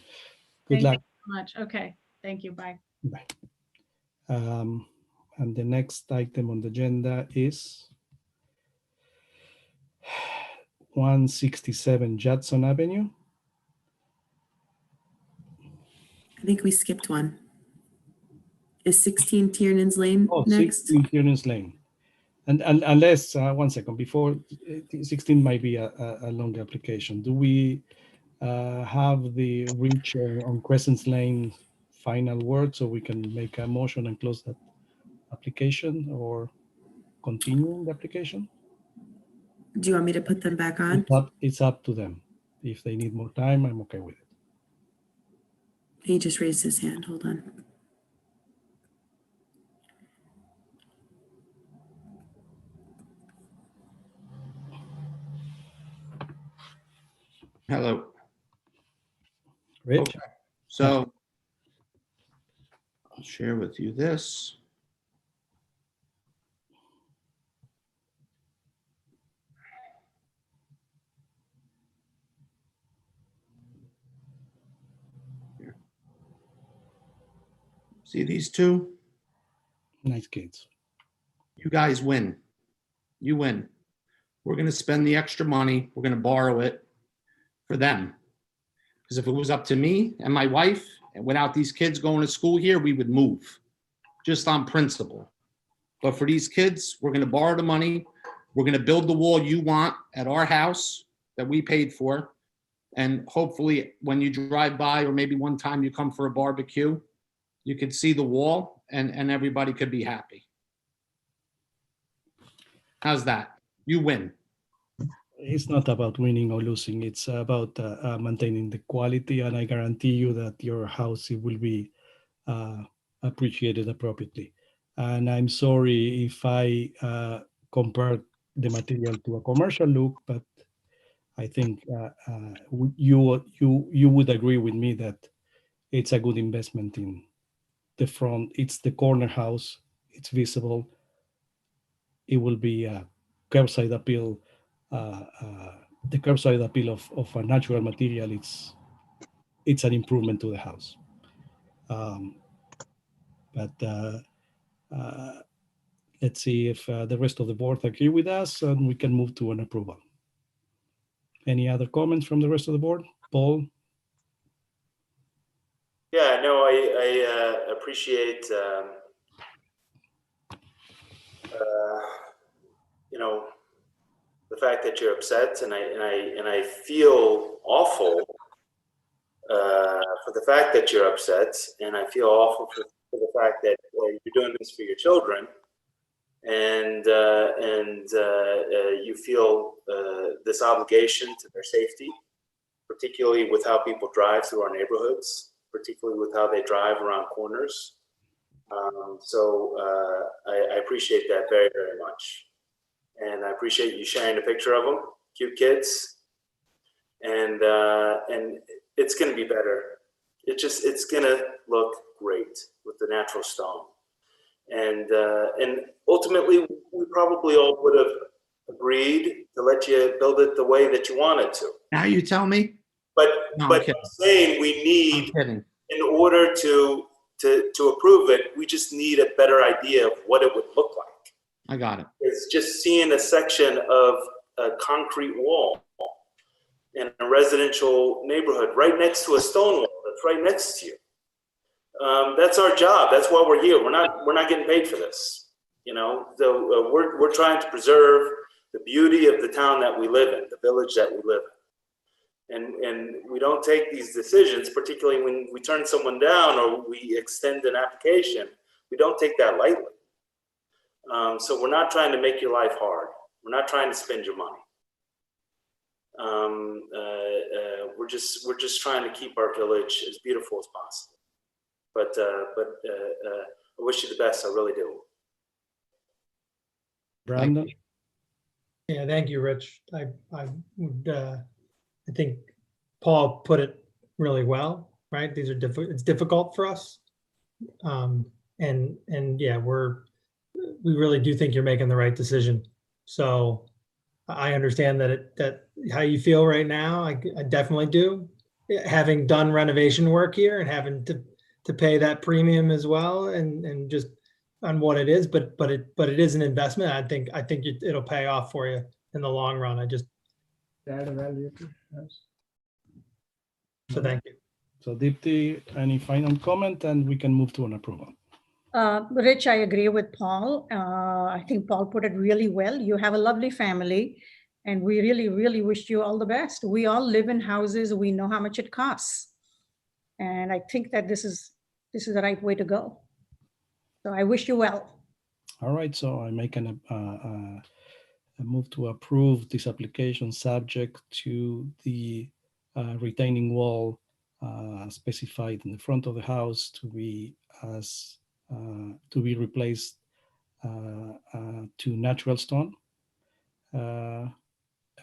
Good Thank luck. you so much. Okay, thank you, bye. Bye. And the next item on the agenda is 167 Judson Avenue. I think we skipped one. Is 16 Tiernan's Lane Oh, next? 16 Tiernan's Lane. And unless, 1 second, before 16 might be a long application. Do we have the reach on Crescent's Lane final word so we can make a motion and close that application or continue the application? Do you want me to put them back on? It's up to them. If they need more time, I'm okay with it. He just raised his hand. Hold on. Hello. Rich? Okay. So I'll share with you this. Here. See these two? Nice kids. You guys win. You win. We're going to spend the extra money. We're going to borrow it for them. Because if it was up to me and my wife, and without these kids going to school here, we would move. just on principle. But for these kids, we're going to borrow the money. We're going to build the wall you want at our house that we paid for. And hopefully when you drive by, or maybe one time you come for a barbecue, you could see the wall and everybody could be happy. How's that? You win. It's not about winning or losing. It's about maintaining the quality, and I guarantee you that your house will be appreciated appropriately. And I'm sorry if I compared the material to a commercial look, but I think you would agree with me that it's a good investment in the front. It's the corner house. It's visible. It will be a curbside appeal. The curbside appeal of a natural material. It's an improvement to the house. But let's see if the rest of the board agree with us, and we can move to an approval. Any other comments from the rest of the board? Paul? Yeah, no, I appreciate, you know, the fact that you're upset, and I feel awful for the fact that you're upset, and I feel awful for the fact that you're doing this for your children, and you feel this obligation to their safety, particularly with how people drive through our neighborhoods, particularly with how they drive around corners. So I appreciate that very, very much. And I appreciate you sharing a picture of them, cute kids. And it's gonna be better. It's gonna look great with the natural stone. And ultimately, we probably all would have agreed to let you build it the way that you wanted to. Now you tell me? But No, I'm but kidding. I'm saying we I'm need, kidding. in order to approve it, we just need a better idea of what it would look like. I got it. It's just seeing a section of a concrete wall in a residential neighborhood right next to a stone wall that's right next to you. That's our job. That's why we're here. We're not getting paid for this. You know, so we're trying to preserve the beauty of the town that we live in, the village that we live in. And we don't take these decisions, particularly when we turn someone down or we extend an application, we don't take that lightly. So we're not trying to make your life hard. We're not trying to spend your money. We're just trying to keep our village as beautiful as possible. But I wish you the best. I really do. Brandon? Yeah, thank you, Rich. I would, I think Paul put it really well, right? These are it's difficult for us. And yeah, we really do think you're making the right decision. So I understand that how you feel right now. I definitely do. Having done renovation work here and having to pay that premium as well, and just on what it is, but it is an investment. I think it'll pay off for you in the long run. So thank you. So Deepti, any final comment, and we can move to an approval. Rich, I agree with Paul. I think Paul put it really well. You have a lovely family, and we really, really wish you all the best. We all live in houses. We know how much it costs. And I think that this is the right way to go. So I wish you well. All right, so I make a move to approve this application subject to the retaining wall specified in the front of the house to be replaced to natural stone.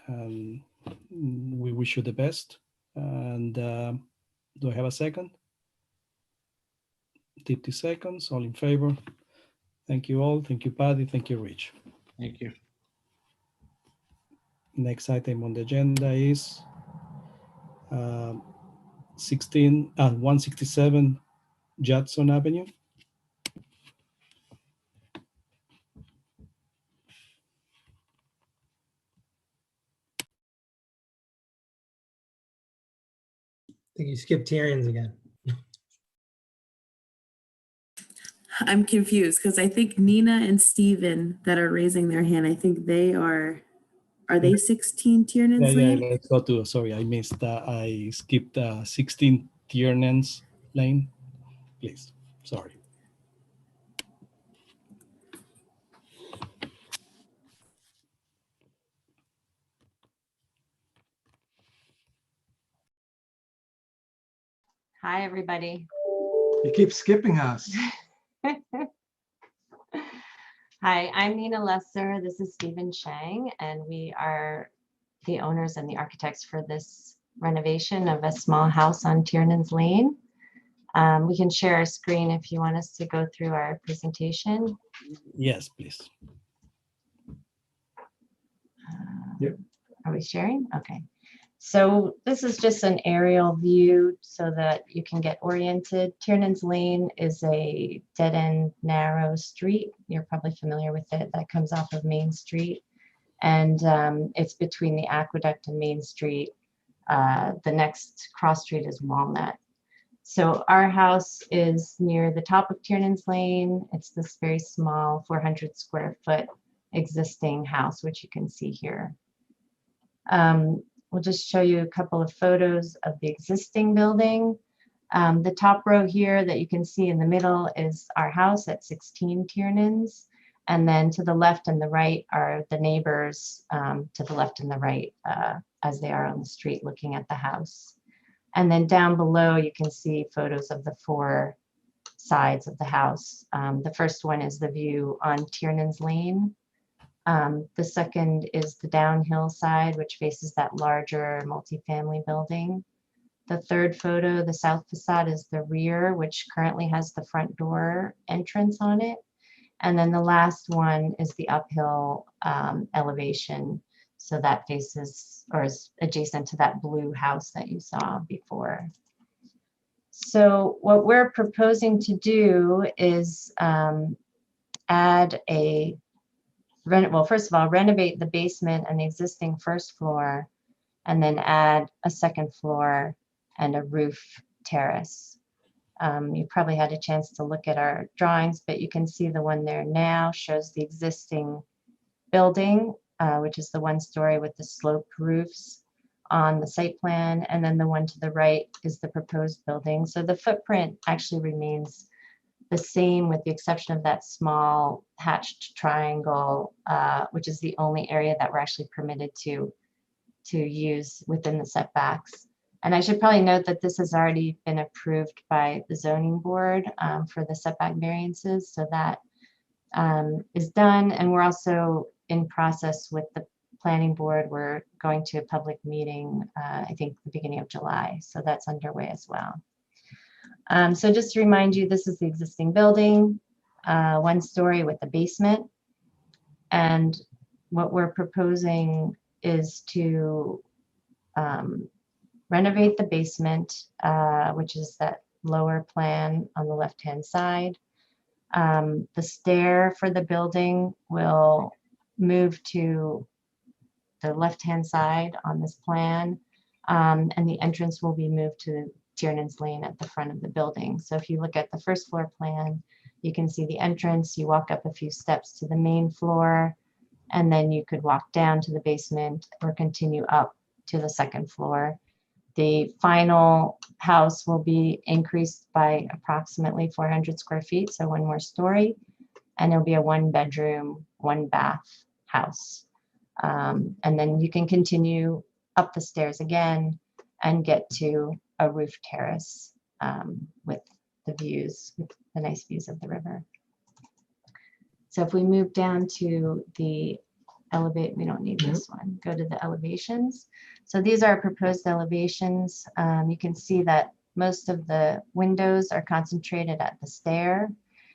And we wish you the best. And do I have a second? 50 seconds, all in favor. Thank you all. Thank you, Patty. Thank you, Rich. Thank you. Next item on the agenda is 167 Judson Avenue. I think you skipped hearings again. I'm confused because I think Nina and Steven that are raising their hand, I think are they 16 Tiernan's Yeah, Lane? let's go to, sorry, I missed, I skipped 16 Tiernan's Lane, please, sorry. Hi, everybody. You keep skipping us. Hi, I'm Nina Lesser. This is Stephen Chang, and we are the owners and the architects for this renovation of a small house on Tiernan's Lane. We can share our screen if you want us to go through our presentation. Yes, please. Yep. Are we sharing? Okay. So this is just an aerial view so that you can get oriented. Tiernan's Lane is a dead-end, narrow street. You're probably familiar with it. That comes off of Main Street. And it's between the Aqueduct and Main Street. The next cross street is Walnut. So our house is near the top of Tiernan's Lane. It's this very small 400 square foot existing house, which you can see here. We'll just show you a couple of photos of the existing building. The top row here that you can see in the middle is our house at 16 Tiernan's. And then to the left and the right are the neighbors to the left and the right as they are on the street looking at the house. And then down below, you can see photos of the 4 sides of the house. The first one is the view on Tiernan's Lane. The second is the downhill side, which faces that larger multifamily building. The third photo, the south facade, is the rear, which currently has the front door entrance on it. And then the last one is the uphill elevation. So that faces or is adjacent to that blue house that you saw before. So what we're proposing to do is add a well, first of all, renovate the basement and the existing first floor, and then add a second floor and a roof terrace. You probably had a chance to look at our drawings, but you can see the one there now shows the existing building, which is the 1-story with the sloped roofs on the site plan. And then the one to the right is the proposed building. So the footprint actually remains the same with the exception of that small hatched triangle, which is the only area that we're actually permitted to use within the setbacks. And I should probably note that this has already been approved by the zoning board for the setback variances. So that is done. And we're also in process with the planning board. We're going to a public meeting, I think the beginning of July. So that's underway as well. So just to remind you, this is the existing building, 1-story with a basement. And what we're proposing is to renovate the basement, which is that lower plan on the left-hand side. The stair for the building will move to the left-hand side on this plan, and the entrance will be moved to Tiernan's Lane at the front of the building. So if you look at the first floor plan, you can see the entrance. You walk up a few steps to the main floor, and then you could walk down to the basement or continue up to the second floor. The final house will be increased by approximately 400 square feet, so 1 more story, and it'll be a 1-bedroom, 1-bath house. And then you can continue up the stairs again and get to a roof terrace with the views, with the nice views of the river. So if we move down to the elevate, we don't need this one, go to the elevations. So these are proposed elevations. You can see that most of the windows are concentrated at the stair.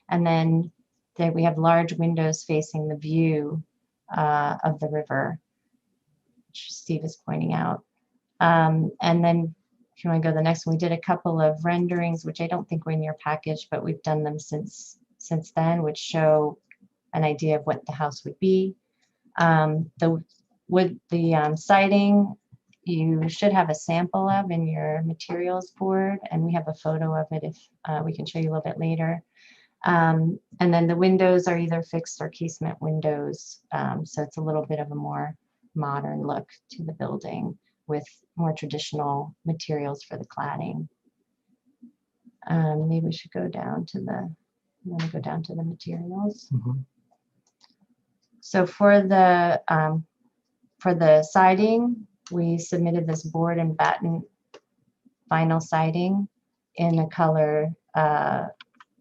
And then we have large windows facing the view of the river, which Steve is pointing out. And then if you want to go to the next one, we did a couple of renderings, which I don't think were in your package, but we've done them since then, which show an idea of what the house would be. The siding, you should have a sample of in your materials board, and we have a photo of it if we can show you a little bit later. And then the windows are either fixed or casement windows. So it's a little bit of a more modern look to the building with more traditional materials for the cladding. Maybe we should go down to the, I'm going to go down to the materials. Mhm. So for the siding, we submitted this board and batten vinyl siding in a color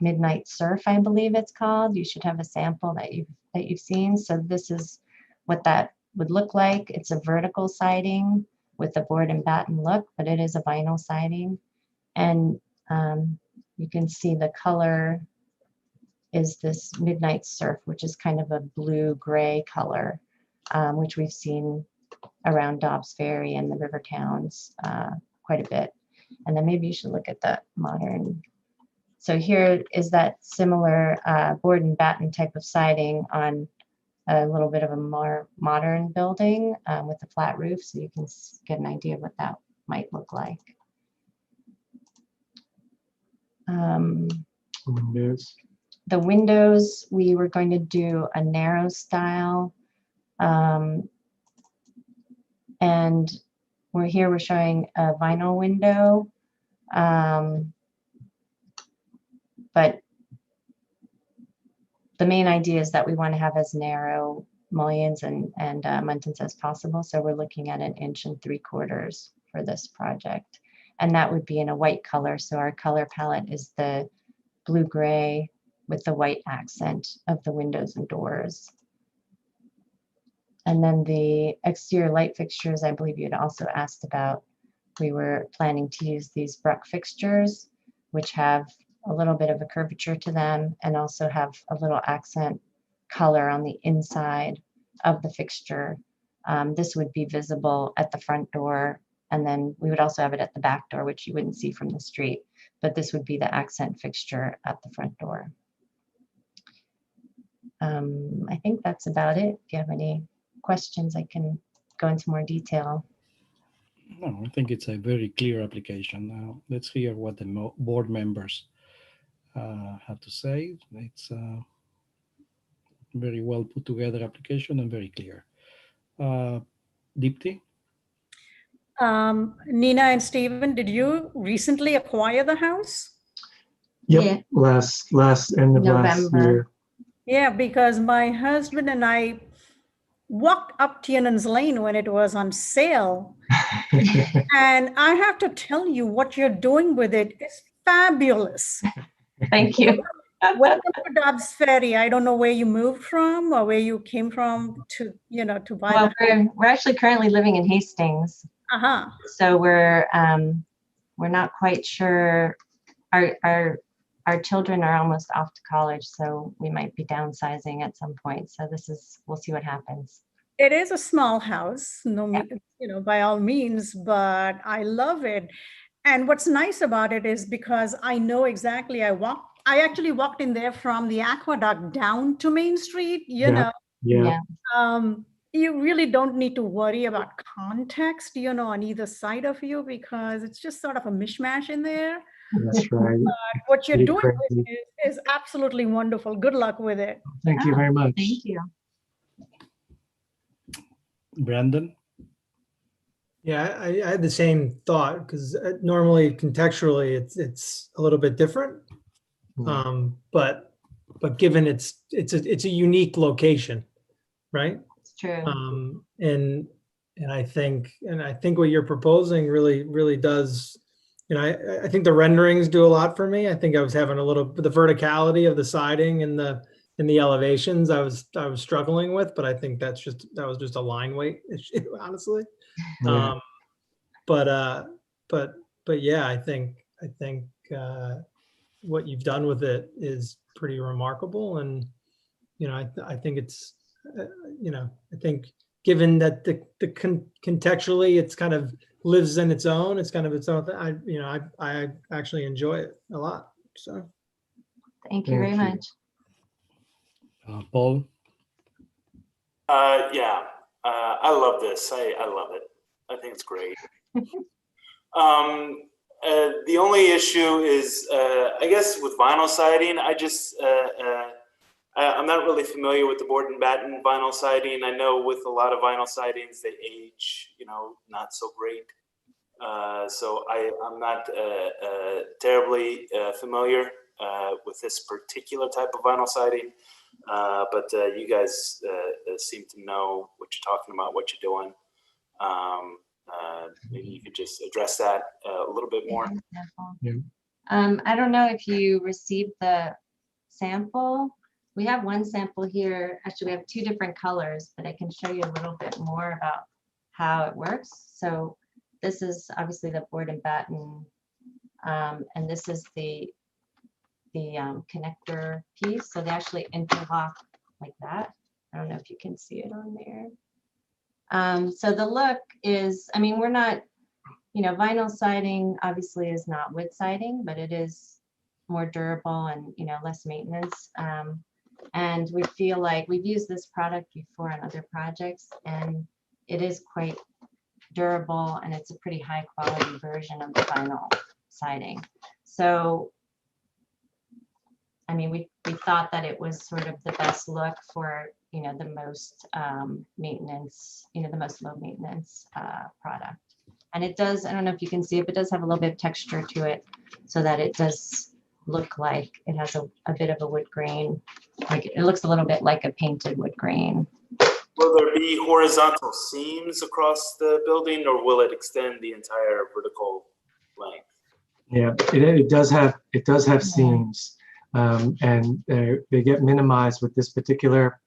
Midnight Surf, I believe it's called. You should have a sample that you've seen. So this is what that would look like. It's a vertical siding with a board and batten look, but it is a vinyl siding. And you can see the color is this Midnight Surf, which is kind of a blue-gray color, which we've seen around Dobbs Ferry and the river towns quite a bit. And then maybe you should look at the modern. So here is that similar board and batten type of siding on a little bit of a more modern building with a flat roof, so you can get an idea of what that might look like. Windows. The windows, we were going to do a narrow style. And we're showing a vinyl window. But the main idea is that we want to have as narrow mullions and muntins as possible. So we're looking at 1 3/4 for this project. And that would be in a white color. So our color palette is the blue-gray with the white accent of the windows and doors. And then the exterior light fixtures, I believe you had also asked about. We were planning to use these Bruck fixtures, which have a little bit of a curvature to them and also have a little accent color on the inside of the fixture. This would be visible at the front door, and then we would also have it at the back door, which you wouldn't see from the street, but this would be the accent fixture at the front door. I think that's about it. If you have any questions, I can go into more detail. No, I think it's a very clear application. Now, let's hear what the board members have to say. It's a very well put together application and very clear. Deepti? Nina and Stephen, did you recently acquire the house? Yep. Yeah. Last end of last November. year. Yeah, because my husband and I walked up Tiernan's Lane when it was on sale. And I have to tell you, what you're doing with it is fabulous. Thank you. Welcome to Dobbs Ferry. I don't know where you moved from or where you came from to buy Well, the we're actually currently living in Hastings. Uh-huh. So we're not quite sure. Our children are almost off to college, so we might be downsizing at some point. So we'll see what happens. It is a small house, by all means, but I love it. And what's nice about it is because I know exactly, I actually walked in there from the aqueduct down to Main Street, Yeah. you really don't need to worry about context, on either side of you, because it's just sort of a mishmash in there. That's right. But what you're Pretty doing with crazy. it is absolutely wonderful. Good luck with it. Thank you very much. Thank you. Brandon? Yeah, I had the same thought because normally contextually it's a little bit different. But given it's a unique location, right? It's true. And I think what you're proposing really does, I think the renderings do a lot for me. I think I was having the verticality of the siding and the elevations I was struggling with, but I think that was just a line weight issue, honestly. Yeah. But yeah, I think what you've done with it is pretty remarkable, and I think it's I think given that the contextually it's kind of lives in its own, it's kind of its own thing. I actually enjoy it a lot. So Thank you very much. Paul? Yeah, I love this. I love it. I think it's great. The only issue is, I guess, with vinyl siding. I'm not really familiar with the board and batten vinyl siding. I know with a lot of vinyl sidings, they age, not so great. So I'm not terribly familiar with this particular type of vinyl siding. But you guys seem to know what you're talking about, what you're doing. Maybe you could just address that a little bit more. Yeah. I don't know if you received the sample. We have one sample here. Actually, we have two different colors, but I can show you a little bit more about how it works. So this is obviously the board and batten, and this is the connector piece. So they actually interlock like that. I don't know if you can see it on there. So the look is, I mean, we're not, vinyl siding obviously is not wood siding, but it is more durable and, less maintenance. And we feel like we've used this product before on other projects, and it is quite durable, and it's a pretty high quality version of the vinyl siding. So, I mean, we thought that it was sort of the best look for, the most maintenance, the most low maintenance product. And it does, I don't know if you can see it, but it does have a little bit of texture to it, so that it does look like it has a bit of a wood grain. Like it looks a little bit like a painted wood grain. Will there be horizontal seams across the building, or will it extend the entire vertical length? Yeah, it does have seams, and they get minimized with this particular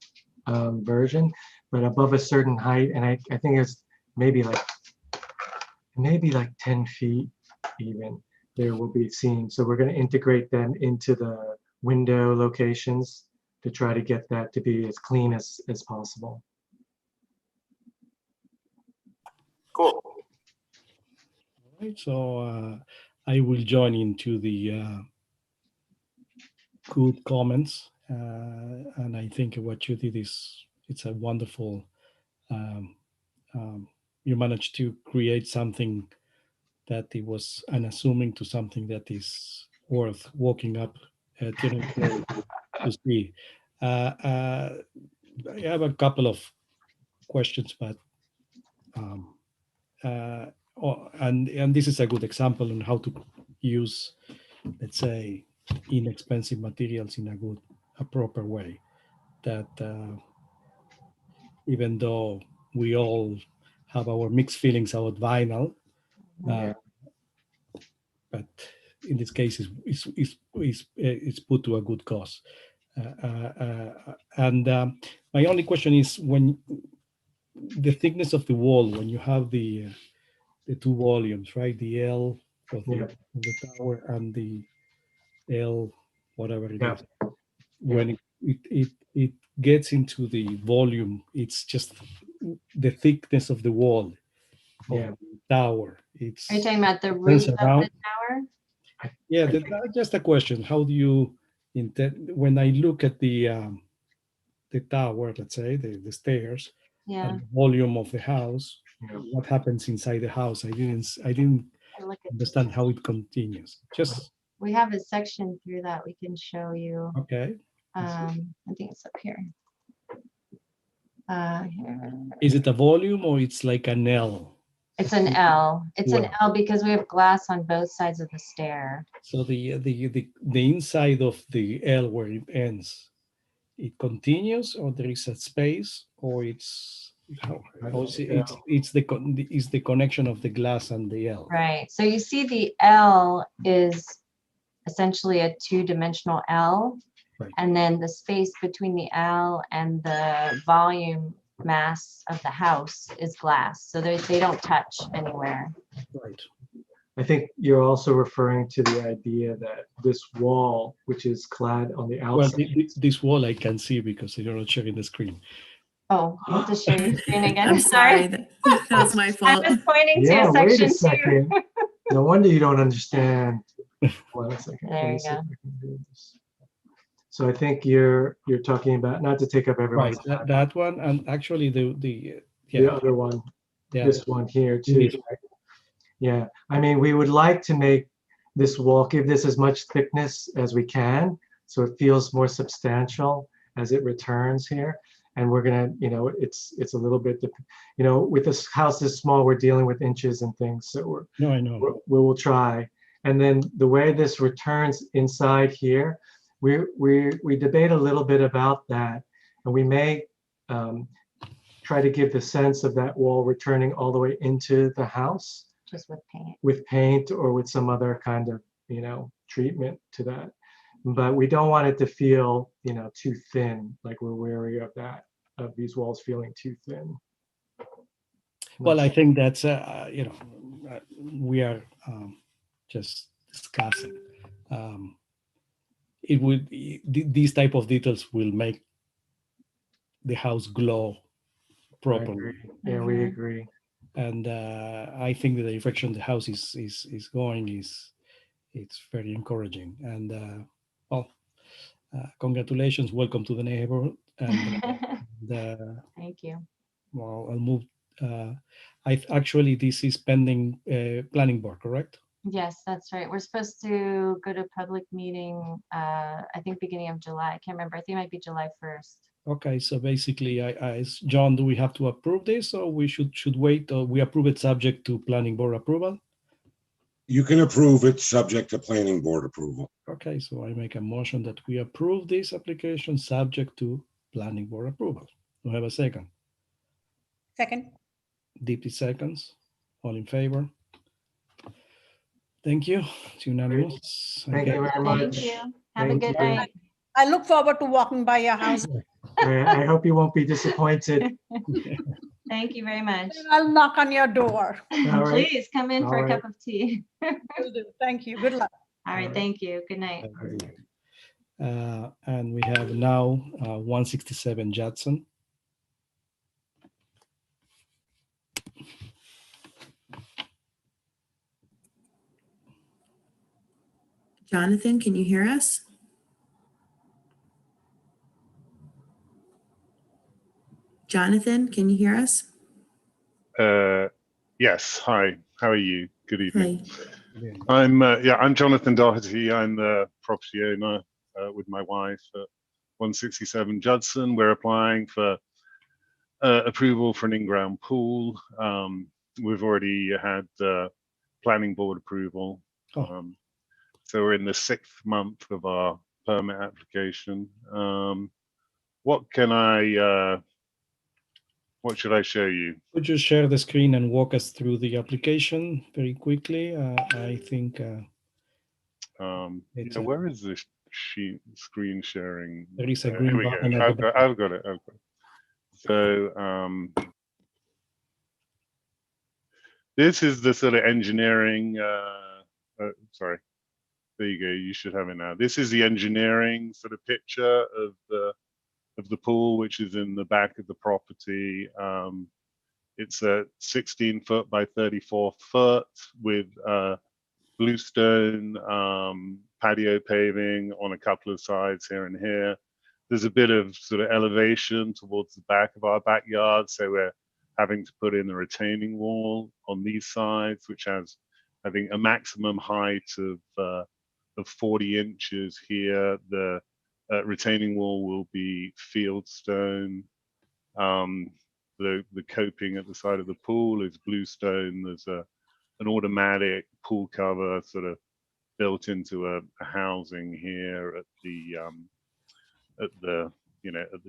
version, but above a certain height, and I think it's maybe like 10 feet even, there will be seams. So we're going to integrate them into the window locations to try to get that to be as clean as possible. Cool. All right, so I will join into the good comments, and I think what you did it's a wonderful. You managed to create something that it was unassuming to something that is worth walking up to see. I have a couple of questions, but and this is a good example on how to use, let's say, inexpensive materials in a proper way. That even though we all have our mixed feelings about vinyl, but in this case, it's put to a good cause. And my only question is, when the thickness of the wall, when you have the two volumes, right? The L of the tower and the L, whatever it is. When it gets into the volume, it's just the thickness of the wall of the tower. Are you talking about the roof of the tower? Yeah, just a question. How do you intend, when I look at the tower, let's say the stairs, and the volume of the house, what happens inside the house? I didn't understand how it continues. Just we have a section through that we can show you. Okay. I think it's up here. Here. Is it a volume or it's like an L? It's an L. It's an L because we have glass on both sides of the stair. So the inside of the L where it ends, it continues, or there is a space, or it's the connection of the glass and the L. Right. So you see the L is essentially a two-dimensional L, and then the space between the L and the volume mass of the house is glass, so they don't touch anywhere. Right. I think you're also referring to the idea that this wall, which is clad on the outside. Well, this wall I can see because you're not sharing the screen. Oh, you have to share your screen again. I'm sorry. That was my fault. I was pointing to Yeah, wait a section 2. No wonder you don't understand. Hold on a second. There you go. So I think you're talking about, not to take up everyone's time. That one, and actually the other one, this one here too. Right? Yeah, I mean, we would like to make this wall, give this as much thickness as we can, so it feels more substantial as it returns here. And we're gonna, you know, it's a little bit, you know, with this house this small, we're dealing with inches and things, so No, I know. we will try. And then the way this returns inside here, we debate a little bit about that, and we may try to give the sense of that wall returning all the way into the house. Just with paint. With paint or with some other kind of, you know, treatment to that. But we don't want it to feel, you know, too thin, like we're wary of that, of these walls feeling too thin. Well, I think that's, you know, we are just discussing. It would, these type of details will make the house glow properly. Yeah, we agree. And I think that the direction the house is going it's very encouraging. And well, congratulations, welcome to the neighborhood. And Thank you. well, I'll move. Actually, this is pending planning board, correct? Yes, that's right. We're supposed to go to public meeting, I think beginning of July. I can't remember. I think it might be July 1st. Okay, so basically, John, do we have to approve this, or we should wait, or we approve it subject to planning board approval? You can approve it subject to planning board approval. Okay, so I make a motion that we approve this application subject to planning board approval. Do I have a second? Second. Deeply seconds. All in favor? Thank you. It's unanimous. Thank you very much. Thank you. Have a Thank good you. night. I look forward to walking by your house. I hope you won't be disappointed. Thank you very much. I'll knock on your door. All right. Please come in for All a right. cup of tea. Will do. Thank you. Good luck. All right, thank you. Good night. And we have now 167 Judson. Jonathan, can you hear us? Jonathan, can you hear us? Yes. Hi. How are you? Good evening. Hi. I'm Jonathan Doherty. I'm the property owner with my wife at 167 Judson. We're applying for approval for an in-ground pool. We've already had planning board approval. So we're in the 6th month of our permit application. What should I show you? Would you share the screen and walk us through the application very quickly? I think. Where is this screen sharing? There is a Here green we button. go. I've got it. So this is the sort of engineering. Sorry. There you go. You should have it now. This is the engineering sort of picture of the pool, which is in the back of the property. It's a 16 foot by 34 foot with bluestone patio paving on a couple of sides here and here. There's a bit of sort of elevation towards the back of our backyard, so we're having to put in a retaining wall on these sides, which has, I think, a maximum height of 40 inches here. The retaining wall will be field stone. The coping at the side of the pool is bluestone. There's an automatic pool cover sort of built into a housing here at the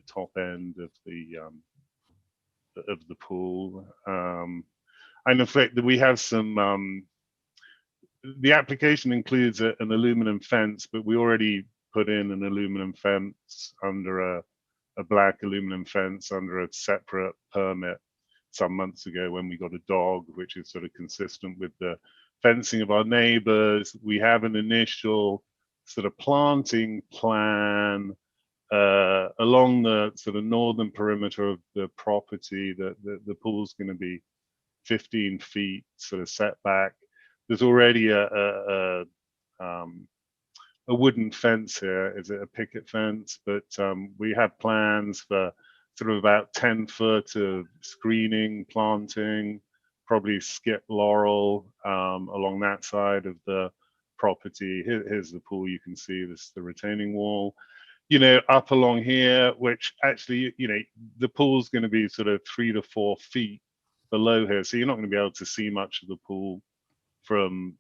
top end of the pool. And in fact, we have some. The application includes an aluminum fence, but we already put in an aluminum fence under a black aluminum fence under a separate permit some months ago when we got a dog, which is sort of consistent with the fencing of our neighbors. We have an initial sort of planting plan along the sort of northern perimeter of the property. The pool's going to be 15 feet sort of setback. There's already a wooden fence here. Is it a picket fence? But we have plans for sort of about 10 foot of screening, planting, probably skip Laurel along that side of the property. Here's the pool. You can see this, the retaining wall. You know, up along here, which actually, you know, the pool's going to be sort of 3 to 4 feet below here, so you're not going to be able to see much of the pool from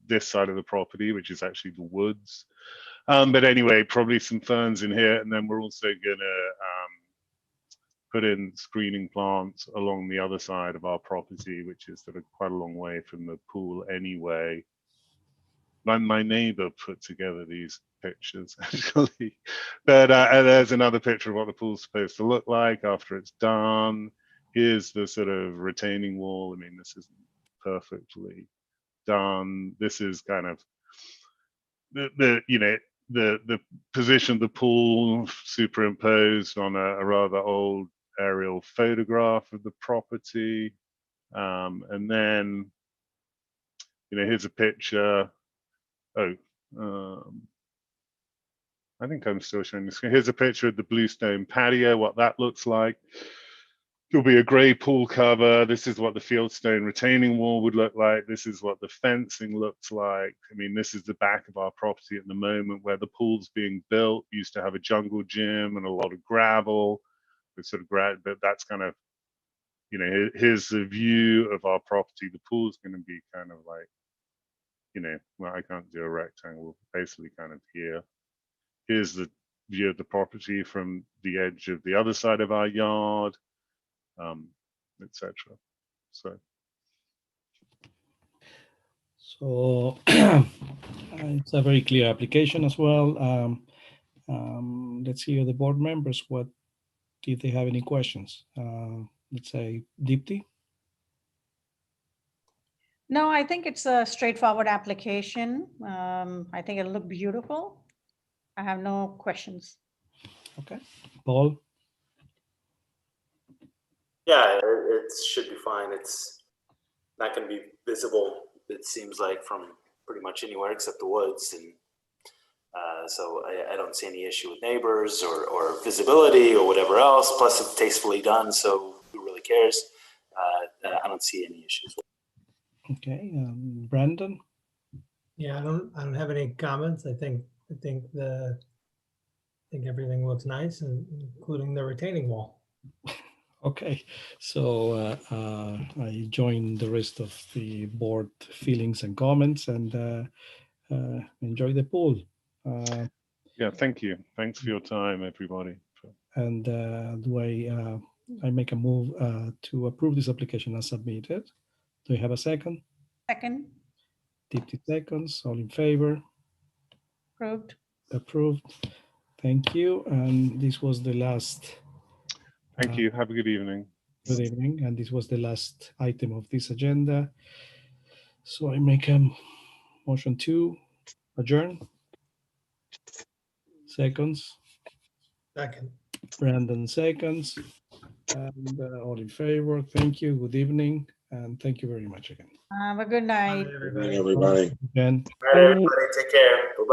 this side of the property, which is actually the woods. But anyway, probably some ferns in here, and then we're also going to put in screening plants along the other side of our property, which is sort of quite a long way from the pool anyway. My neighbor put together these pictures actually, but there's another picture of what the pool's supposed to look like after it's done. Here's the sort of retaining wall. I mean, this isn't perfectly done. This is kind of the position of the pool superimposed on a rather old aerial photograph of the property. And then, you know, here's a picture. I think I'm still showing this. Here's a picture of the bluestone patio, what that looks like. There'll be a gray pool cover. This is what the fieldstone retaining wall would look like. This is what the fencing looks like. I mean, this is the back of our property at the moment where the pool's being built. Used to have a jungle gym and a lot of gravel. But that's kind of, you know, here's the view of our property. The pool's going to be kind of like, you know, well, I can't do a rectangle, basically kind of here. Here's the view of the property from the edge of the other side of our yard, etc. So it's a very clear application as well. Let's hear the board members. What if they have any questions? Let's say Deepti. No, I think it's a straightforward application. I think it'll look beautiful. I have no questions. Okay, Paul. Yeah, it should be fine. It's not going to be visible, it seems like, from pretty much anywhere except the woods. And so I don't see any issue with neighbors or visibility or whatever else. Plus, it's tastefully done, so who really cares? I don't see any issues. Okay, Brandon. Yeah, I don't have any comments. I think everything looks nice, including the retaining wall. Okay, so I join the rest of the board feelings and comments, and enjoy the pool. Yeah, thank you. Thanks for your time, everybody. And I make a move to approve this application as submitted. Do you have a second? Second. 50 seconds. All in favor? Approved. Approved. Thank you. And this was the last. Thank you. Have a good evening. Good evening. And this was the last item of this agenda. So I make a motion to adjourn. Seconds. Second. Brandon seconds. And all in favor. Thank you. Good evening. And thank you very much again. Have a good night. Good night, everybody. Again. All right, everybody, take care. Bye-bye.